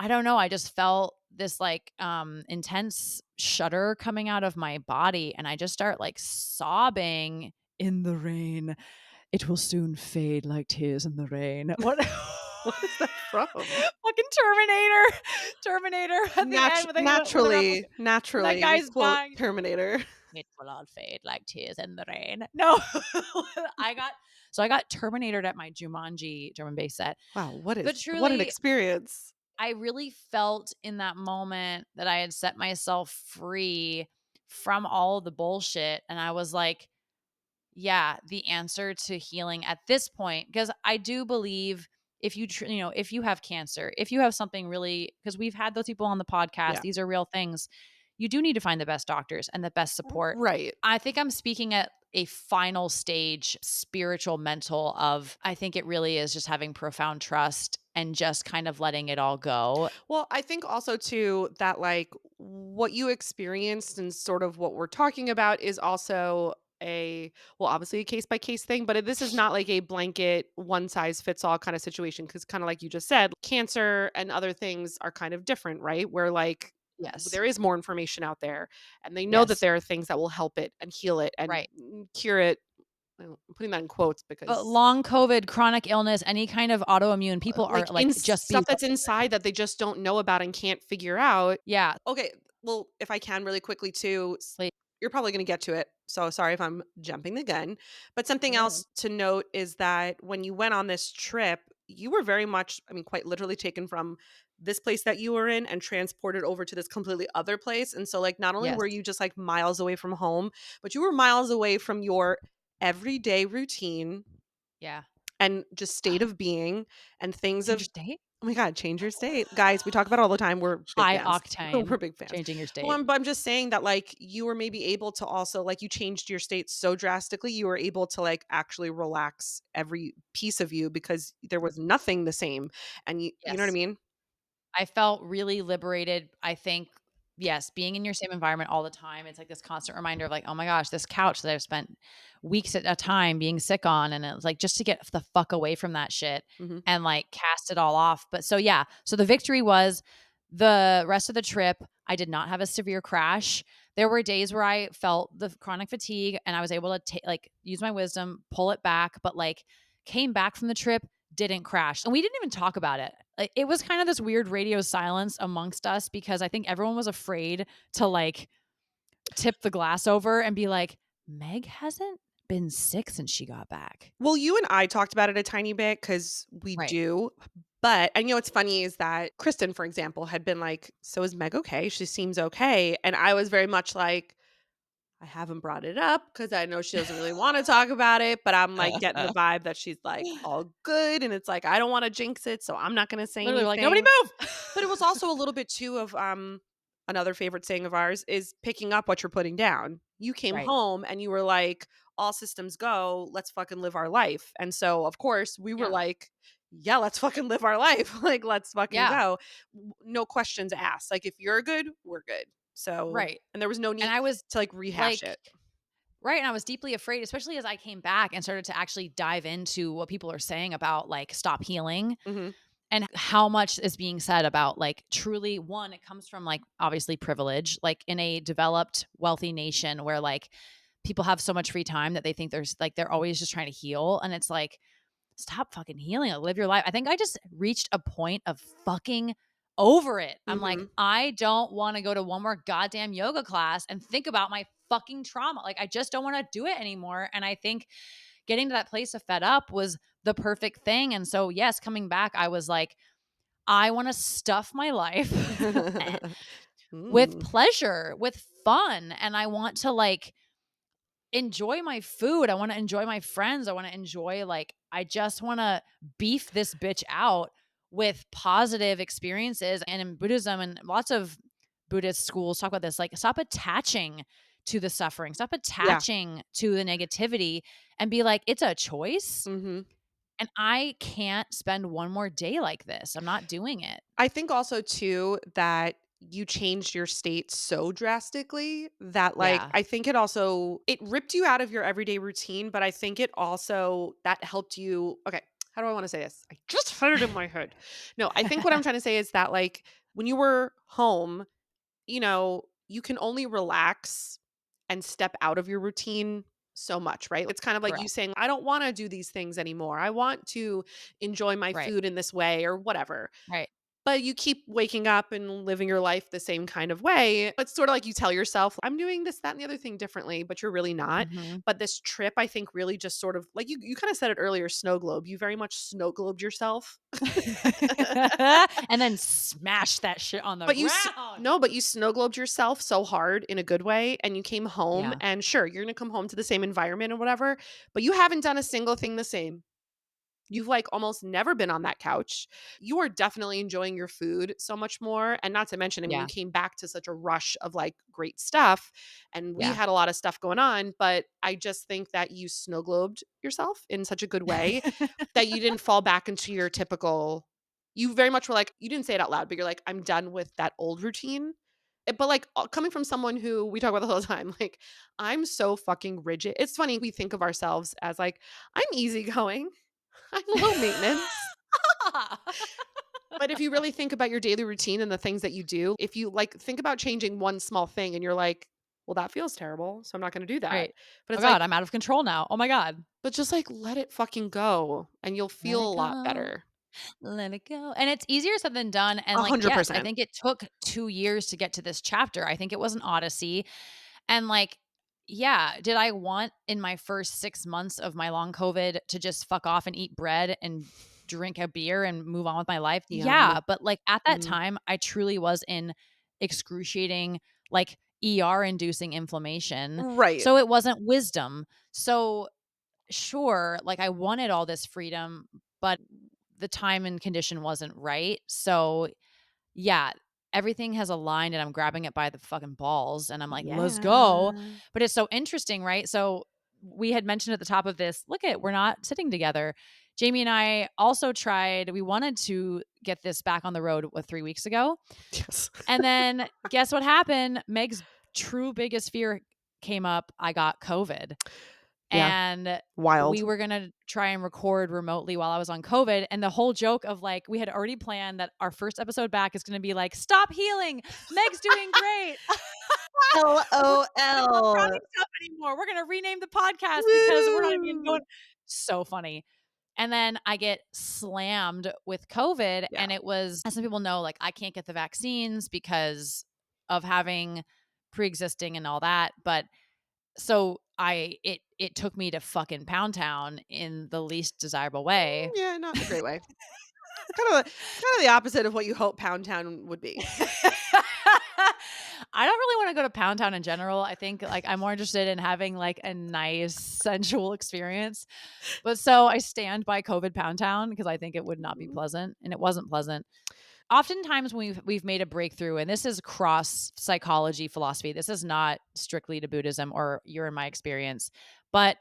don't know, I just felt this like intense shudder coming out of my body, and I just start like sobbing in the rain. It will soon fade like tears in the rain. What? What is that from? Fucking Terminator at the end when the replica, when that Naturally, we guy's quote dying. Terminator. It will all fade like tears in the rain. No, I got I got Terminated at my Jumanji drum and bass set. Wow, But what an truly, experience. I really felt in that moment that I had set myself free from all of the bullshit, and I was like, yeah, the answer to healing at this point, because I do believe if if you have cancer, if you have something really, because we've had those people on the podcast, Yeah. these are real things. You do need to find the best doctors and the best support. Right. I think I'm speaking at a final stage, spiritual, mental, of I think it really is just having profound trust and just kind of letting it all go. Well, I think also too that like what you experienced and sort of what we're talking about is also a well, obviously a case by case thing, but this is not like a blanket one size fits all kind of situation because kind of like you just said, cancer and other things are kind of different, right? Where like Yes. there is more information out there and they know that Yes. there are things that will help it and heal it and Right. cure it. I'm putting that in quotes But because long COVID, chronic illness, any kind of autoimmune, people are like in like just stuff that's beware. inside that they just don't know about and can't figure out. Yeah. Okay, well, if I can really quickly too, Like, you're probably going to get to it. So sorry if I'm jumping the gun. But something no. else to note is that when you went on this trip, you were very much, I mean, quite literally taken from this place that you were in and transported over to this completely other place. And so, like, not only Yes. were you just like miles away from home, but you were miles away from your everyday routine Yeah. and just state of being and things Change of your state? oh my god, change your state. Guys, we talk about it all the time. We're big High fans. We're octane, big fans. changing your Well, state. but I'm just saying that like you were maybe able to also like you changed your state so drastically, you were able to like actually relax every piece of you because there was nothing the same. And you know what I Yes. mean? I felt really liberated. I think, yes, being in your same environment all the time, it's like this constant reminder of like, oh my gosh, this couch that I've spent weeks at a time being sick on. And it was like just to get the fuck away from that shit Mhm. and like cast it all off. But so, yeah. So the victory was the rest of the trip. I did not have a severe crash. There were days where I felt the chronic fatigue and I was able to like use my wisdom, pull it back, but like came back from the trip, didn't crash. And we didn't even talk about it. Like, it was kind of this weird radio silence amongst us because I think everyone was afraid to like tip the glass over and be like, Meg hasn't been sick since she got back. Well, you and I talked about it a tiny bit because we Right. do. But and you know what's funny is that Kristen, for example, had been like, "So is Meg okay? She seems okay." And I was very much like, I haven't brought it up because I know she doesn't really want to talk about it, but I'm like getting the vibe that she's like all good. And it's like, I don't want to jinx it. So I'm not going to say Literally, we're like, nobody anything. move. But it was also a little bit too of another favorite saying of ours is picking up what you're putting down. You came Right. home and you were like, all systems go, let's fucking live our life. And so of course we were Yeah. like, yeah, let's fucking live our life. Like let's fucking Yeah. go. No questions asked. Like if you're good, we're good. So Right. and there was no And need I was to like rehash like, it. right. And I was deeply afraid, especially as I came back and started to actually dive into what people are saying about like stop healing. Mhm. And how much is being said about like truly, one, it comes from like obviously privilege, like in a developed wealthy nation where like people have so much free time that they think there's like they're always just trying to heal, and it's like stop fucking healing, like, live your life. I think I just reached a point of fucking over it. I'm like, Mhm. I don't want to go to one more goddamn yoga class and think about my fucking trauma. Like I just don't want to do it anymore. And I think getting to that place of fed up was the perfect thing. And so, yes, coming back, I was like, I want to stuff my life with Mm. pleasure, with fun. And I want to like enjoy my food. I want to enjoy my friends. I want to enjoy, like, I just want to beef this bitch out with positive experiences. And in Buddhism and lots of Buddhist schools talk about this, like, stop attaching to the suffering, stop Yeah. attaching to the negativity and be like, it's a choice. Mhm. And I can't spend one more day like this. I'm not doing it. I think also too that you changed your state so drastically that like Yeah. I think it also it ripped you out of your everyday routine, but I think it also that helped you okay, how do I want to say this? I just heard it in my head. No, I think what I'm trying to say is that like When you were home, you can only relax and step out of your routine so much, right? It's kind of like you Correct. saying, I don't want to do these things anymore. I want to enjoy my Right. food in this way or whatever. Right. But you keep waking up and living your life the same kind of way. It's sort of like you tell yourself, I'm doing this, that, and the other thing differently, but you're really not. Mhm. But this trip, I think, really just sort of like you kind of said it earlier, snow globe. You very much snow globed yourself. And then smash that shit on the But ground. no, but you snow globed yourself so hard in a good way, and you came home, Yeah. and sure, you're gonna come home to the same environment or whatever, but you haven't done a single thing the same. You've, like, almost never been on that couch. You are definitely enjoying your food so much more, and not to mention, I mean, you Yeah. came back to such a rush of, like, great stuff, and we Yeah. had a lot of stuff going on, but I just think that you snow globed yourself in such a good way that you didn't fall back into your typical. You very much were like, you didn't say it out loud, but you're like, "I'm done with that old routine." But, like, coming from someone who we talk about this all the time, like, I'm so fucking rigid. It's funny, we think of ourselves as, like, "I'm easygoing. I'm low maintenance." But if you really think about your daily routine and the things that you do, if you, like, think about changing one small thing and you're like, "Well, that feels terrible, so I'm not gonna do that." Right. But Oh it's like, god, I'm out of control now. Oh my god. just, like, let it fucking go, and you'll Let feel it a lot go. better. Let it go. And it's easier said than done. And like, yes, I 100%. think it took 2 years to get to this chapter. I think it was an odyssey. And like, yeah, did I want in my first 6 months of my long COVID to just fuck off and eat bread and drink a beer and move on with my life? Yum. Yeah, but like at that Mm. time, I truly was in excruciating, like ER inducing inflammation. Right. So it wasn't wisdom. So sure, like I wanted all this freedom, but the time and condition wasn't right. So yeah, everything has aligned and I'm grabbing it by the fucking balls and I'm like, let's go. Yeah. But it's so interesting, right? So we had mentioned at the top of this, look at, we're not sitting together. Jamie and I also tried, we wanted to get this back on the road 3 weeks ago. Yes. And then guess what happened? Meg's true biggest fear came up. I got COVID Yeah. and we Wild. were gonna try and record remotely while I was on COVID. And the whole joke of like, we had already planned that our first episode back is gonna be like, stop healing. Meg's doing great. We're not gonna talk LOL. crappy stuff anymore. We're gonna rename the podcast because we're not even Woo. going. So funny. And then I get slammed with COVID. Yeah. And it was, as some people know, like I can't get the vaccines because of having pre-existing and all that. But so it took me to fucking Pound Town in the least desirable way. Yeah, not in a great way. Kinda the opposite of what you hope Pound Town would be. I don't really wanna go to Pound Town in general. I think, like, I'm more interested in having, like, a nice sensual experience. But so I stand by COVID Pound Town because I think it would not be Mhm. pleasant, and it wasn't pleasant. Oftentimes, when we've made a breakthrough, and this is cross psychology philosophy. This is not strictly to Buddhism or you're in my experience, but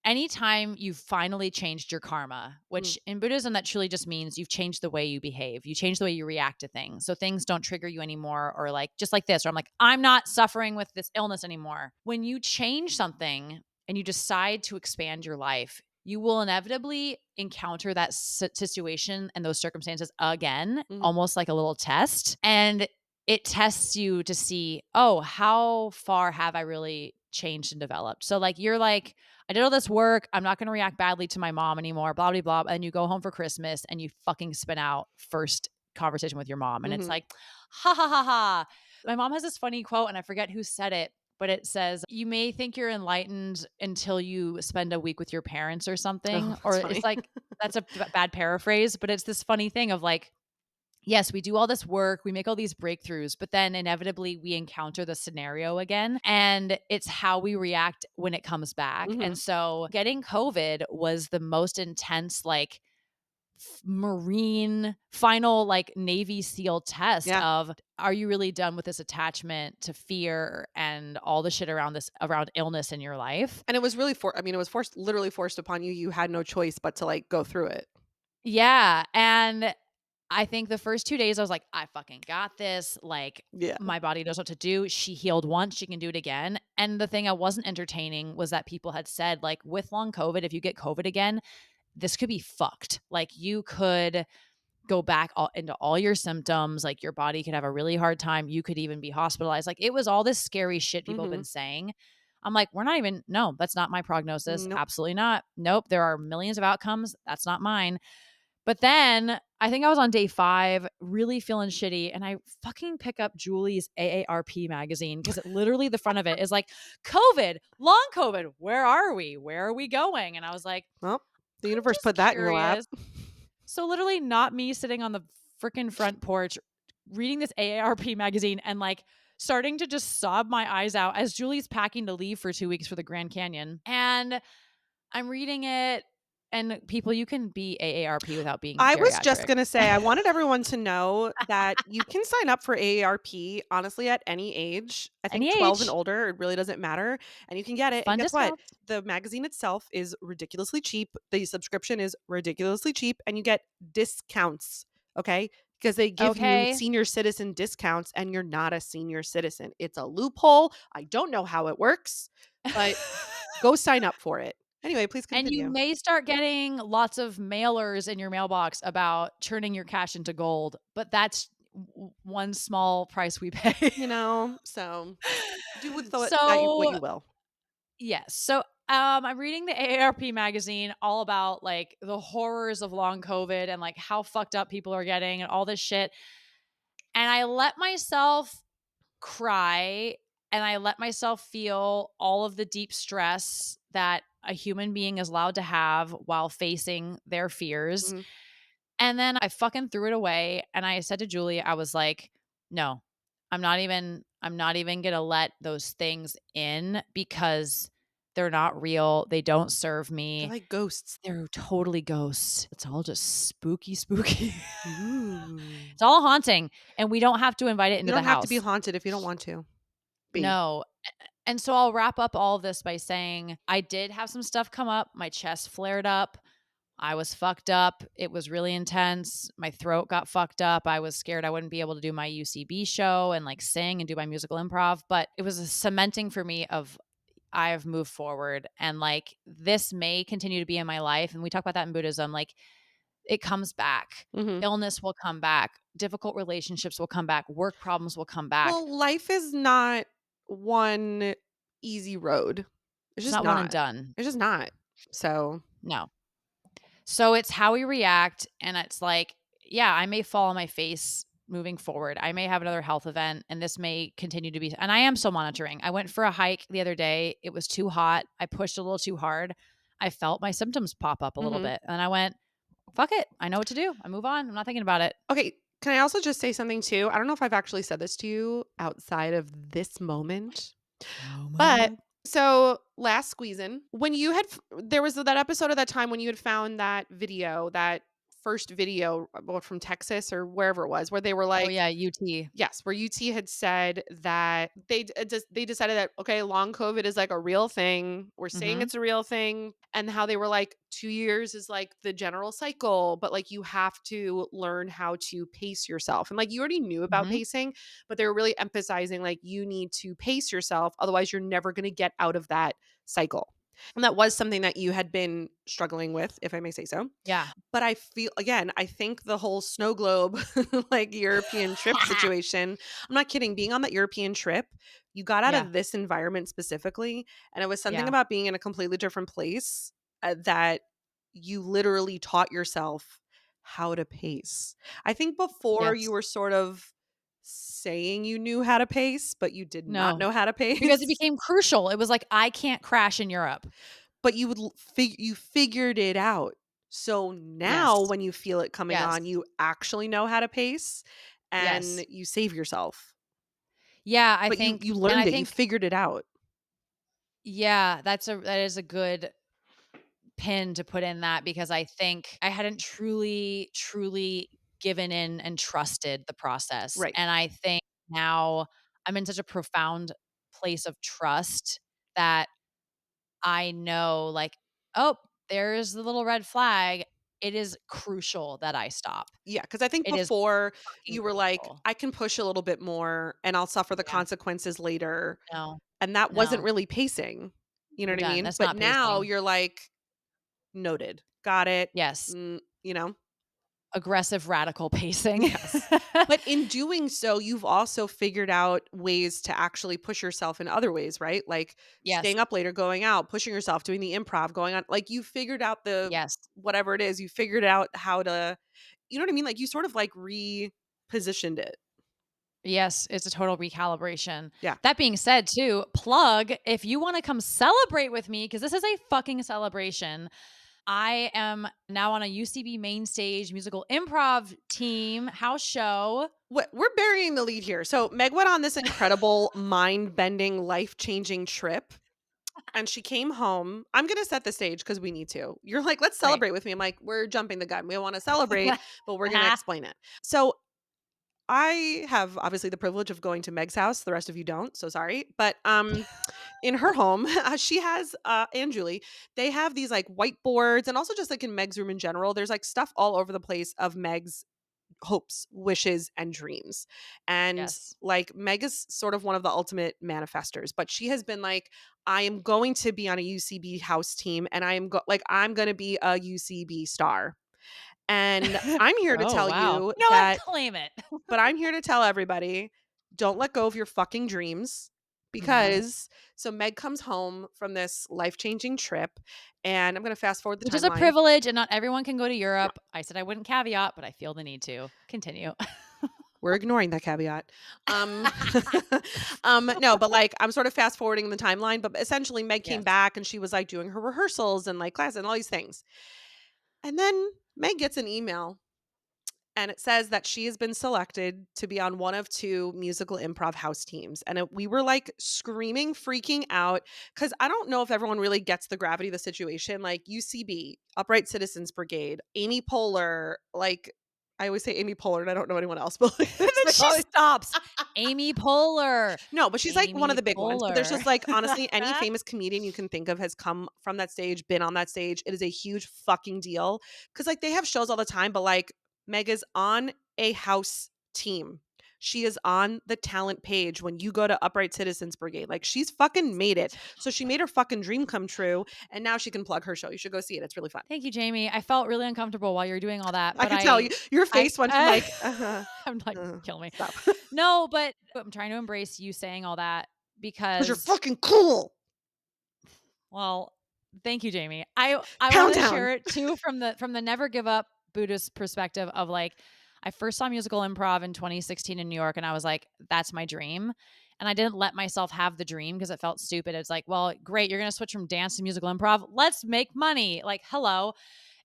anytime you've finally changed your karma, Mm. which in Buddhism, that truly just means you've changed the way you behave. You change the way you react to things. So things don't trigger you anymore, or like, just like this, or I'm like, I'm not suffering with this illness anymore. When you change something and you decide to expand your life, you will inevitably encounter that situation and those circumstances again, Mhm. almost like a little test. And it tests you to see, oh, how far have I really changed and developed? So, like, you're like, I did all this work. I'm not going to react badly to my mom anymore, blah, blah, blah. And you go home for Christmas and you fucking spin out first conversation with your mom. And it's Mhm. like, ha ha ha ha. My mom has this funny quote, and I forget who said it, but it says, you may think you're enlightened until you spend a week with your parents or Oh, something. Or that's it's funny. like, that's a bad paraphrase, but it's this funny thing of like, yes, we do all this work, we make all these breakthroughs, but then inevitably we encounter the scenario again. And it's how we react when it comes back. And Mhm. so getting COVID was the most intense, like, Marine final, like Navy SEAL test Yeah. of, are you really done with this attachment to fear and all the shit around this, around illness in your life? And it was really I mean, it was literally forced upon you. You had no choice but to, like, go through it. Yeah. And I think the first 2 days I was like, "I fucking got this." Like, Yeah. my body knows what to do. She healed once, she can do it again. And the thing I wasn't entertaining was that people had said, like, with long COVID, if you get COVID again, this could be fucked. Like, you could go back into all your symptoms. Like your body could have a really hard time. You could even be hospitalized. Like it was all this scary shit people have been Mhm. saying. I'm like, we're not even, no, that's not my prognosis. Nope. Absolutely not. Nope. There are millions of outcomes. That's not mine. But then I think I was on day 5, really feeling shitty, and I fucking pick up Julie's AARP magazine because literally the front of it is like, COVID, long COVID, where are we? Where are we going? And I was like, Well, the I'm universe just put that in your lap. curious. So literally not me sitting on the freaking front porch reading this AARP magazine and like starting to just sob my eyes out as Julie's packing to leave for 2 weeks for the Grand Canyon. And I'm reading it, and people, you can be AARP without being I was just geriatric. gonna say, I wanted everyone to know that you can sign up for AARP, honestly, at any age. I think Any 12 and age, older, it really doesn't matter, and you can get it, and fun guess what? discounts. The magazine itself is ridiculously cheap, the subscription is ridiculously cheap, and you get discounts, okay? Because they give you Okay. senior citizen discounts, and you're not a senior citizen. It's a loophole, I don't know how it works, but go sign up for it. Anyway, please And you continue. may start getting lots of mailers in your mailbox about turning your cash into gold, but that's one small price we pay. So do with that what So, you will. yes. So, I'm reading the AARP magazine all about like the horrors of long COVID and like how fucked up people are getting and all this shit. And I let myself cry and I let myself feel all of the deep stress that a human being is allowed to have while facing their fears. Mhm. And then I fucking threw it away and I said to Julie, I was like, "No. I'm not even going to let those things in because they're not real. They don't serve They're me. like ghosts. They're totally ghosts. It's all just spooky, spooky." Ooh. It's all haunting and we don't have to invite it You into the don't have to be house. haunted if you don't want to be. No. And so I'll wrap up all of this by saying I did have some stuff come up. My chest flared up. I was fucked up. It was really intense. My throat got fucked up. I was scared I wouldn't be able to do my UCB show and like sing and do my musical improv. But it was a cementing for me of I have moved forward and like this may continue to be in my life. And we talk about that in Buddhism. Like it comes back. Mhm. Illness will come back. Difficult relationships will come back. Work problems will come back. Well, life is not one easy road. It's It's just not one and not. done. It's just not. So, No. So it's how we react. And it's like, yeah, I may fall on my face moving forward. I may have another health event and this may continue to be, and I am still monitoring. I went for a hike the other day. It was too hot. I pushed a little too hard. I felt my symptoms pop up a little mhm. bit. And I went, fuck it. I know what to do. I move on. I'm not thinking about it. Okay, can I also just say something too? I don't know if I've actually said this to you outside of this moment. But Moment. so last squeezin, when you had there was that episode of that time when you had found that video, that first video from Texas or wherever it was, where they were Oh, like, yeah. UT. yes, where UT had said that they decided that okay, long COVID is like a real thing. We're saying Hmm. it's a real thing, and how they were like 2 years is like the general cycle, but like you have to learn how to pace yourself, and like you already knew about Hmm. pacing, but they were really emphasizing like you need to pace yourself, otherwise you're never going to get out of that cycle. And that was something that you had been struggling with, if I may say so. Yeah. But I feel again, I think the whole snow globe, like European trip situation, I'm not kidding, being on that European trip, you got out Yeah. of this environment specifically, and it was something Yeah. about being in a completely different place, that you literally taught yourself how to pace. I think before you Yes. were sort of saying you knew how to pace, but you did not No. know how to Because it pace. became crucial. It was like, I can't crash in Europe. But you would you figured it out. So now Yes. when you feel it coming Yes. on, you actually know how to pace and Yes. you save yourself. Yeah, I But think you and I learned it, you think figured it out. yeah, that is a good pin to put in that because I think I hadn't truly given in and trusted the process. Right. And I think now I'm in such a profound place of trust that I know like, oh, there's the little red flag. It is crucial that I stop. Yeah, because I think It is before fucking you were like, crucial. I can push a little bit more and I'll suffer the Yeah. consequences later. No. And that wasn't No. really pacing. You know I'm what I done. mean? That's But not now pacing. you're like, noted. Got it. Yes. You know? aggressive radical pacing. Yes. But in doing so, you've also figured out ways to actually push yourself in other ways, right? Like Yes. staying up later, going out, pushing yourself, doing the improv, going on. Like you figured out the Yes. whatever it is, you figured out how to, you know what I mean? Like you sort of like repositioned it. Yes, it's a total recalibration. Yeah. That being said, too, plug, if you wanna come celebrate with me, because this is a fucking celebration. I am now on a UCB main stage musical improv team house show. We're burying the lead here. So Meg went on this incredible mind-bending, life-changing trip. And she came home. I'm gonna set the stage because we need to. You're like, "Let's Great. celebrate with me." I'm like, "We're jumping the gun. We wanna celebrate, but we're gonna explain it." So, I have obviously the privilege of going to Meg's house, the rest of you don't, so sorry. But, in her home, she has, and Julie, they have these, like, whiteboards and also just, like, in Meg's room in general, there's, like, stuff all over the place of Meg's hopes, wishes, and dreams. And Yes. like Meg is sort of one of the ultimate manifestors, but she has been like, I am going to be on a UCB house team and I'm going to be a UCB star. And I'm here to Oh, tell wow. you You know what? that, Claim it. but I'm here to tell everybody, don't let go of your fucking dreams Mhm. because so Meg comes home from this life-changing trip and I'm going to fast forward the Which is a timeline. privilege, and not everyone can go to Europe. I said I wouldn't caveat, but I feel the need to. Continue. We're ignoring that caveat. Um, no, but, like, I'm sort of fast forwarding the timeline, but essentially Meg came Yes. back and she was, like, doing her rehearsals and, like, class and all these things. And then Meg gets an email and it says that she has been selected to be on one of 2 musical improv house teams, and we were, like, screaming, freaking out because I don't know if everyone really gets the gravity of the situation, like, UCB, Upright Citizens Brigade, Amy Poehler, like I always say Amy Poehler, and I don't know anyone else, but, like, And there's, then like, she all stops. Amy Poehler. no, but she's, like, one of Amy the big ones, but there's Poehler. just, like, honestly, any famous comedian you can think of has come from that stage, been on that stage. It is a huge fucking deal because like, they have shows all the time, but, like, Meg is on a house team. She is on the talent page when you go to Upright Citizens Brigade, like, she's fucking made it. So she made her fucking dream come true, and now she can plug her show. You should go see it, it's really fun. Thank you, Jamie. I felt really uncomfortable while you were doing all that, I but could tell you your I face went from, like, "Uh-huh, I'm like, uh, kill me. stop, No, but I'm trying to embrace you saying all that because 'cause you're because, fucking cool." well, thank you, Jamie. I Pound want to town. share it too from the never give up Buddhist perspective of like I first saw musical improv in 2016 in New York and I was like, that's my dream. And I didn't let myself have the dream because it felt stupid. It's like, well, great, you're going to switch from dance to musical improv. Let's make money. Like, hello.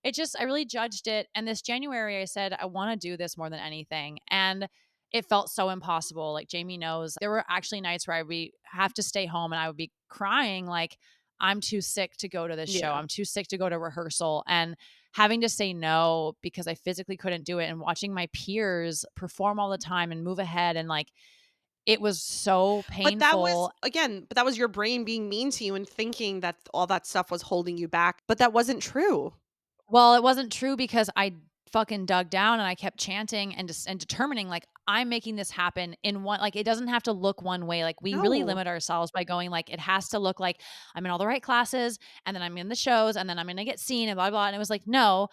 It just, I really judged it. And this January, I said, I want to do this more than anything. And it felt so impossible. Like Jamie knows, there were actually nights where I would have to stay home and I would be crying, like, I'm too sick to go to this show. Yeah. I'm too sick to go to rehearsal. And having to say no because I physically couldn't do it and watching my peers perform all the time and move ahead and like it was so But that was painful. again, but that was your brain being mean to you and thinking that all that stuff was holding you back, but that wasn't true. Well, it wasn't true because I fucking dug down and I kept chanting and determining like I'm making this happen in one like it doesn't have to look one way. Like we really No. limit ourselves by going like it has to look like I'm in all the right classes and then I'm in the shows and then I'm going to get seen and blah blah and it was like no,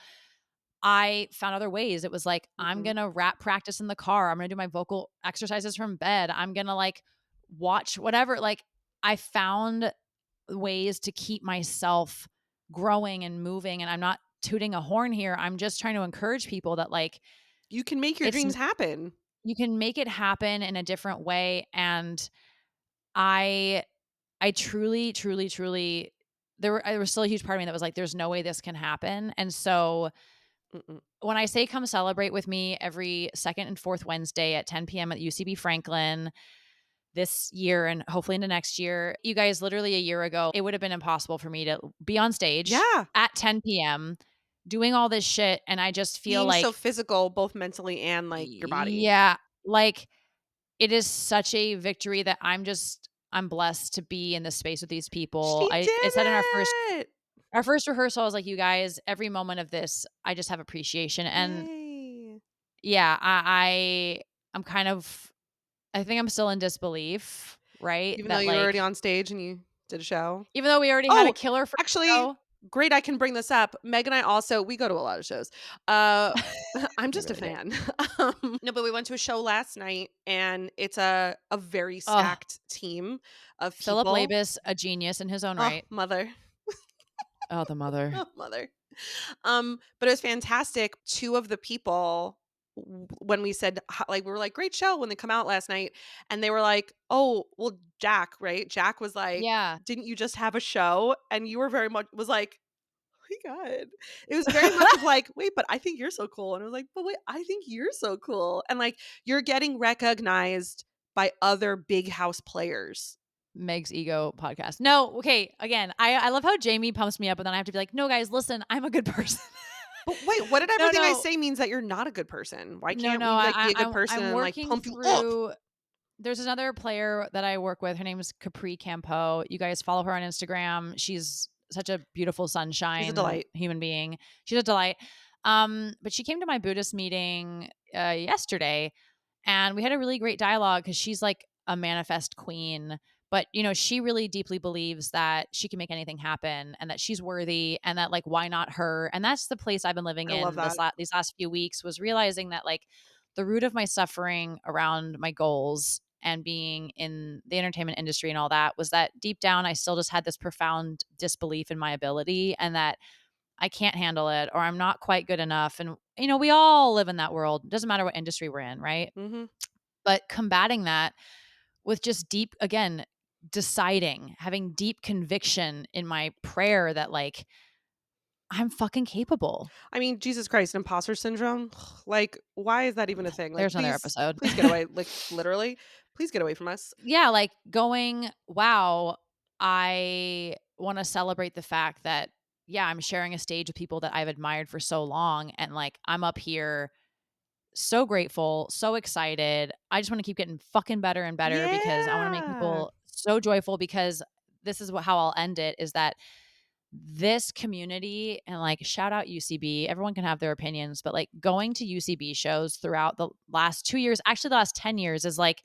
I found other ways. It was like I'm Mhm. going to rap practice in the car. I'm going to do my vocal exercises from bed. I'm going to like watch whatever like I found ways to keep myself growing and moving and I'm not tooting a horn here. I'm just trying to encourage people that like You can make your it's dreams happen. you can make it happen in a different way and I I truly there was still a huge part of me that was like there's no way this can happen. And so Mm-mm. when I say come celebrate with me every second and fourth Wednesday at 10 p.m. at UCB Franklin, this year and hopefully into next year. You guys, literally a year ago, it would have been impossible for me to be on stage Yeah. at 10 p.m. doing all this shit. And I just feel Being so like, physical, both mentally and, like, your body. yeah, like it is such a victory that I'm blessed to be in this space with these people. She I did said in it! our first rehearsal, I was like, you guys, every moment of this, I just have appreciation. And Yay. yeah, I'm kind of I think I'm still in disbelief, right? Even though That you were already like on stage and you did a show. even though we already had a Oh, killer first actually, show. great I can bring this up. Meg and I also we go to a lot of shows. Uh, I'm We just a really do. fan. No, but we went to a show last night, and it's a very Oh, stacked team of Philip people. Labus, a genius in his own Oh, right. mother. Oh, the mother. Oh, mother. But it was fantastic. 2 of the people when we said like we were like great show when they come out last night, and they were like, "Oh, well Jack, right? Jack was like, Yeah. "Didn't you just have a show?" And you were very much was like, "Oh my god." It was very much of like, "Wait, but I think you're so cool." And I was like, "But wait, I think you're so cool." And like you're getting recognized by other big house players. Meg's ego podcast. No, okay. Again, I love how Jamie pumps me up, and then I have to be like, no, guys, listen, I'm a good person. But wait, what did No, everything I no, say means that you're not a good person? Why no, can't no. we like be a good person I'm and like working pump you up? through. There's another player that I work with. Her name is Capri Campo. You guys follow her on Instagram. She's such a beautiful She's a sunshine delight. human being. She's a delight. But she came to my Buddhist meeting yesterday, and we had a really great dialogue because she's like a manifest queen. But she really deeply believes that she can make anything happen, and that she's worthy, and that like why not her? And that's the place I've been living I love in that. these last few weeks, was realizing that like the root of my suffering around my goals and being in the entertainment industry and all that was that deep down I still just had this profound disbelief in my ability, and that I can't handle it, or I'm not quite good enough. And we all live in that world. It doesn't matter what industry we're in, right? Mhm. But combating that with just deep, again, deciding, having deep conviction in my prayer that like I'm fucking capable. I mean, Jesus Christ, imposter syndrome? Like, why is that even a thing? Like, There's another episode. please get away. Like, literally, please get away from us. Yeah, like going, wow, I want to celebrate the fact that, yeah, I'm sharing a stage with people that I've admired for so long. And like, I'm up here so grateful, so excited. I just want to keep getting fucking better and better because I want to make Yeah. people so joyful, because this is how I'll end it, is that this community, and like shout out UCB, everyone can have their opinions, but like going to UCB shows throughout the last 2 years, actually the last 10 years, is like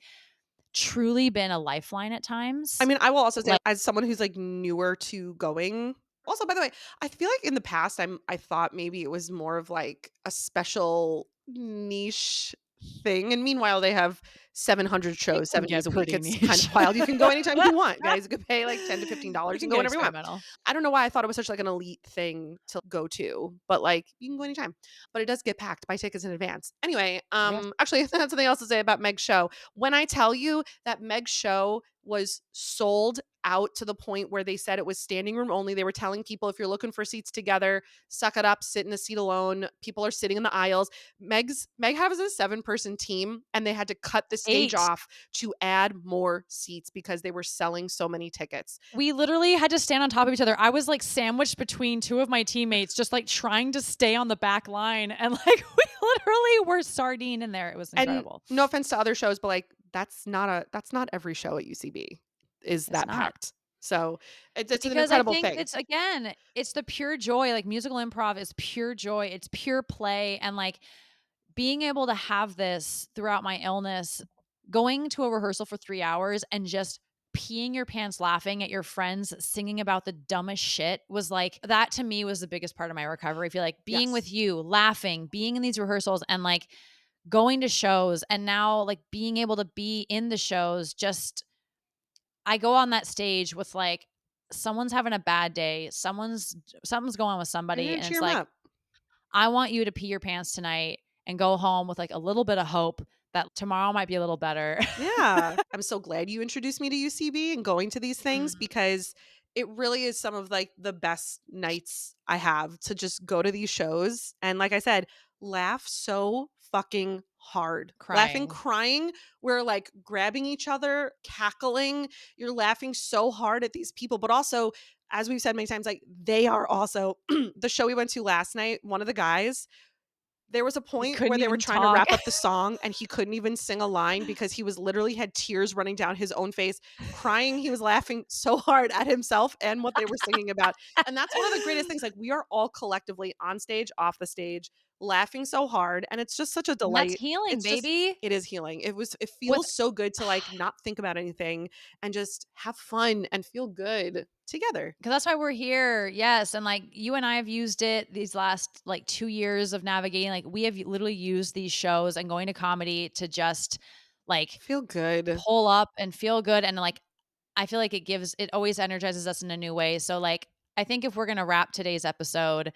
truly been a lifeline at I times. mean, I will also say Like, as someone who's, like, newer to going also, by the way, I feel like in the past, I thought maybe it was more of, like, a special niche thing, and meanwhile, they have 700 it shows can 7 days get a week. pretty It's kind niche. of wild. You can go anytime you want, guys. You could pay, like, $10 to It $15 can and go get whenever you want. experimental. I don't know why I thought it was such, like, an elite thing to go to, but, like, you can go anytime. But it does get packed. Buy tickets in advance. Anyway, Yes. actually, I had something else to say about Meg's show. When I tell you that Meg's show was sold out to the point where they said it was standing room only. They were telling people if you're looking for seats together, suck it up, sit in a seat alone. People are sitting in the aisles. Meg has a 7-person team, and they had to cut the stage 8. off to add more seats because they were selling so many tickets. We literally had to stand on top of each other. I was like sandwiched between 2 of my teammates, just like trying to stay on the back line, and like we literally were sardine in there. It was And incredible. no offense to other shows, but like that's not every show at UCB is It's that not. packed. So it's an Because I incredible think thing. it's, again, it's the pure joy. Like musical improv is pure joy. It's pure play, and like being able to have this throughout my illness, going to a rehearsal for 3 hours and just peeing your pants laughing at your friends singing about the dumbest shit, was like, that to me was the biggest part of my recovery. I feel like being with Yes. you, laughing, being in these rehearsals, and like going to shows, and now like being able to be in the shows, just I go on that stage with like someone's having a bad day, something's going on with You're somebody, here to and cheer it's them like, up. I want you to pee your pants tonight and go home with like a little bit of hope that tomorrow might be a little better. Yeah. I'm so glad you introduced me to UCB and going to these things Mm, because it really is some of like the best nights I have to just go to these shows and like I said, laugh so fucking hard. Laughing, crying. crying, we're like grabbing each other, cackling. You're laughing so hard at these people, but also as we've said many times like they are also the show we went to last night, one of the guys there was a He point couldn't where they were even trying to talk. wrap up the song and he couldn't even sing a line because he was literally had tears running down his own face, crying. He was laughing so hard at himself and what they were singing about. And that's one of the greatest things. Like we are all collectively on stage, off the stage, laughing so hard, and it's just such a And that's delight. healing, baby. It is healing. It With feels so good to like not think about anything and just have fun and feel good together. because that's why we're here. Yes. And like you and I have used it these last like 2 years of navigating. Like we have literally used these shows and going to comedy to just like Feel good. pull up and feel good. And like, I feel like it always energizes us in a new way. So like, I think if we're going to wrap today's episode,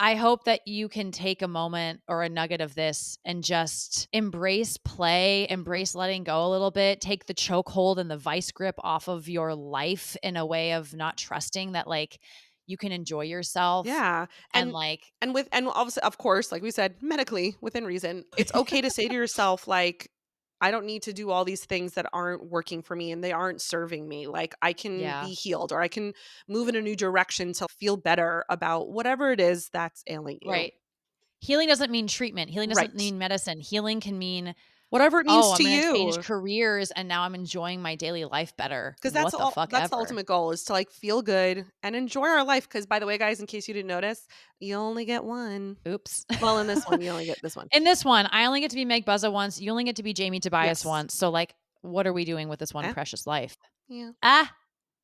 I hope that you can take a moment or a nugget of this and just embrace play, embrace letting go a little bit, take the chokehold and the vice grip off of your life in a way of not trusting that like you can enjoy yourself Yeah. and And like and obviously, of course, like we said, medically within reason, it's okay to say to yourself, like, I don't need to do all these things that aren't working for me and they aren't serving me. Like, I can yeah, be healed or I can move in a new direction to feel better about whatever it is that's ailing you. right. Healing doesn't mean treatment. Healing doesn't Right. mean medicine. Healing can mean, Whatever it oh, means I'm to going to change you. careers and now I'm enjoying my daily life better. Because What the fuck that's the ever. ultimate goal, is to like feel good and enjoy our life. Because by the way, guys, in case you didn't notice, you only get one. Oops. Well, in this one, you only get this one. In this one, I only get to be Meg Buzza once. You only get to be Jamie Tobias Yes. once. So, like, what are we doing with this one Eh? precious life? Yeah. Ah,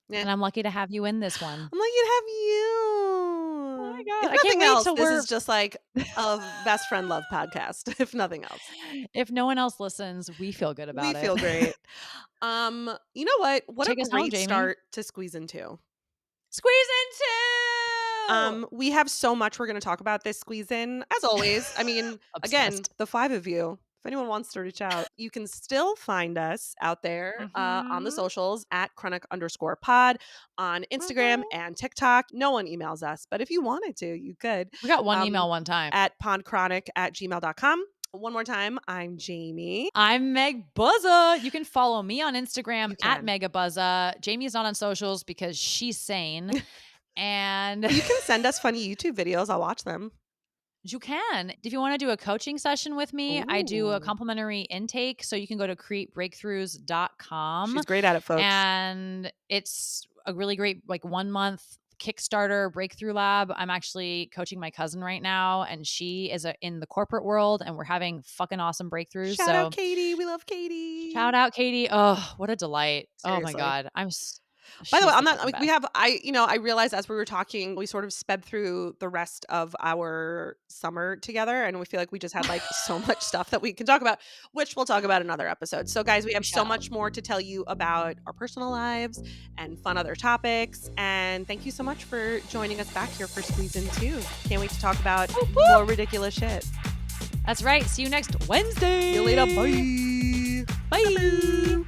Yeah. and I'm lucky to have you in this one. I'm lucky to have Oh you. my God. If I can't nothing wait else, till this we're, is just like a best friend love podcast. If nothing else, if no one else listens, we feel good we about it. feel great. You know what? What a Take us home, great Jamie. start to squeeze into. Squeeze in two. We have so much we're going to talk about this squeeze in. As always, I mean, again, Obsessed. the five of you. If anyone wants to reach out, you can still find us out there on the Mm-hmm. socials at chronic_pod on Instagram Mm-hmm. and TikTok. No one emails us, but if you wanted to, you could. We got one Um, email one time. at podchronic@gmail.com. One more time, I'm Jamie. I'm Meg Buzza. You can follow me on Instagram You at can. Megabuzza. Jamie's not on socials because she's sane. And But you can send us funny YouTube videos. I'll watch them. you can. If you want to do a coaching session with me, I do a Ooh. complimentary intake. So you can go to createbreakthroughs.com She's great at it, folks. and it's a really great, like 1 month Kickstarter breakthrough lab. I'm actually coaching my cousin right now, and she is in the corporate world, and we're having fucking awesome breakthroughs. Shout out So Katie. We love Katie. shout out Katie. Oh, what a delight. Oh my Seriously. God. By the way, She's I'm the not fucking like we best. have I realized as we were talking, we sort of sped through the rest of our summer together and we feel like we just had like so much stuff that we can talk about, which we'll talk about in another episode. So guys, we We have so shall. much more to tell you about our personal lives and fun other topics. And thank you so much for joining us back here for Squeeze In 2. Can't wait to talk about Whoop, whoop. more ridiculous shit. That's right. See you next Wednesday. See you later. Bye. Bye.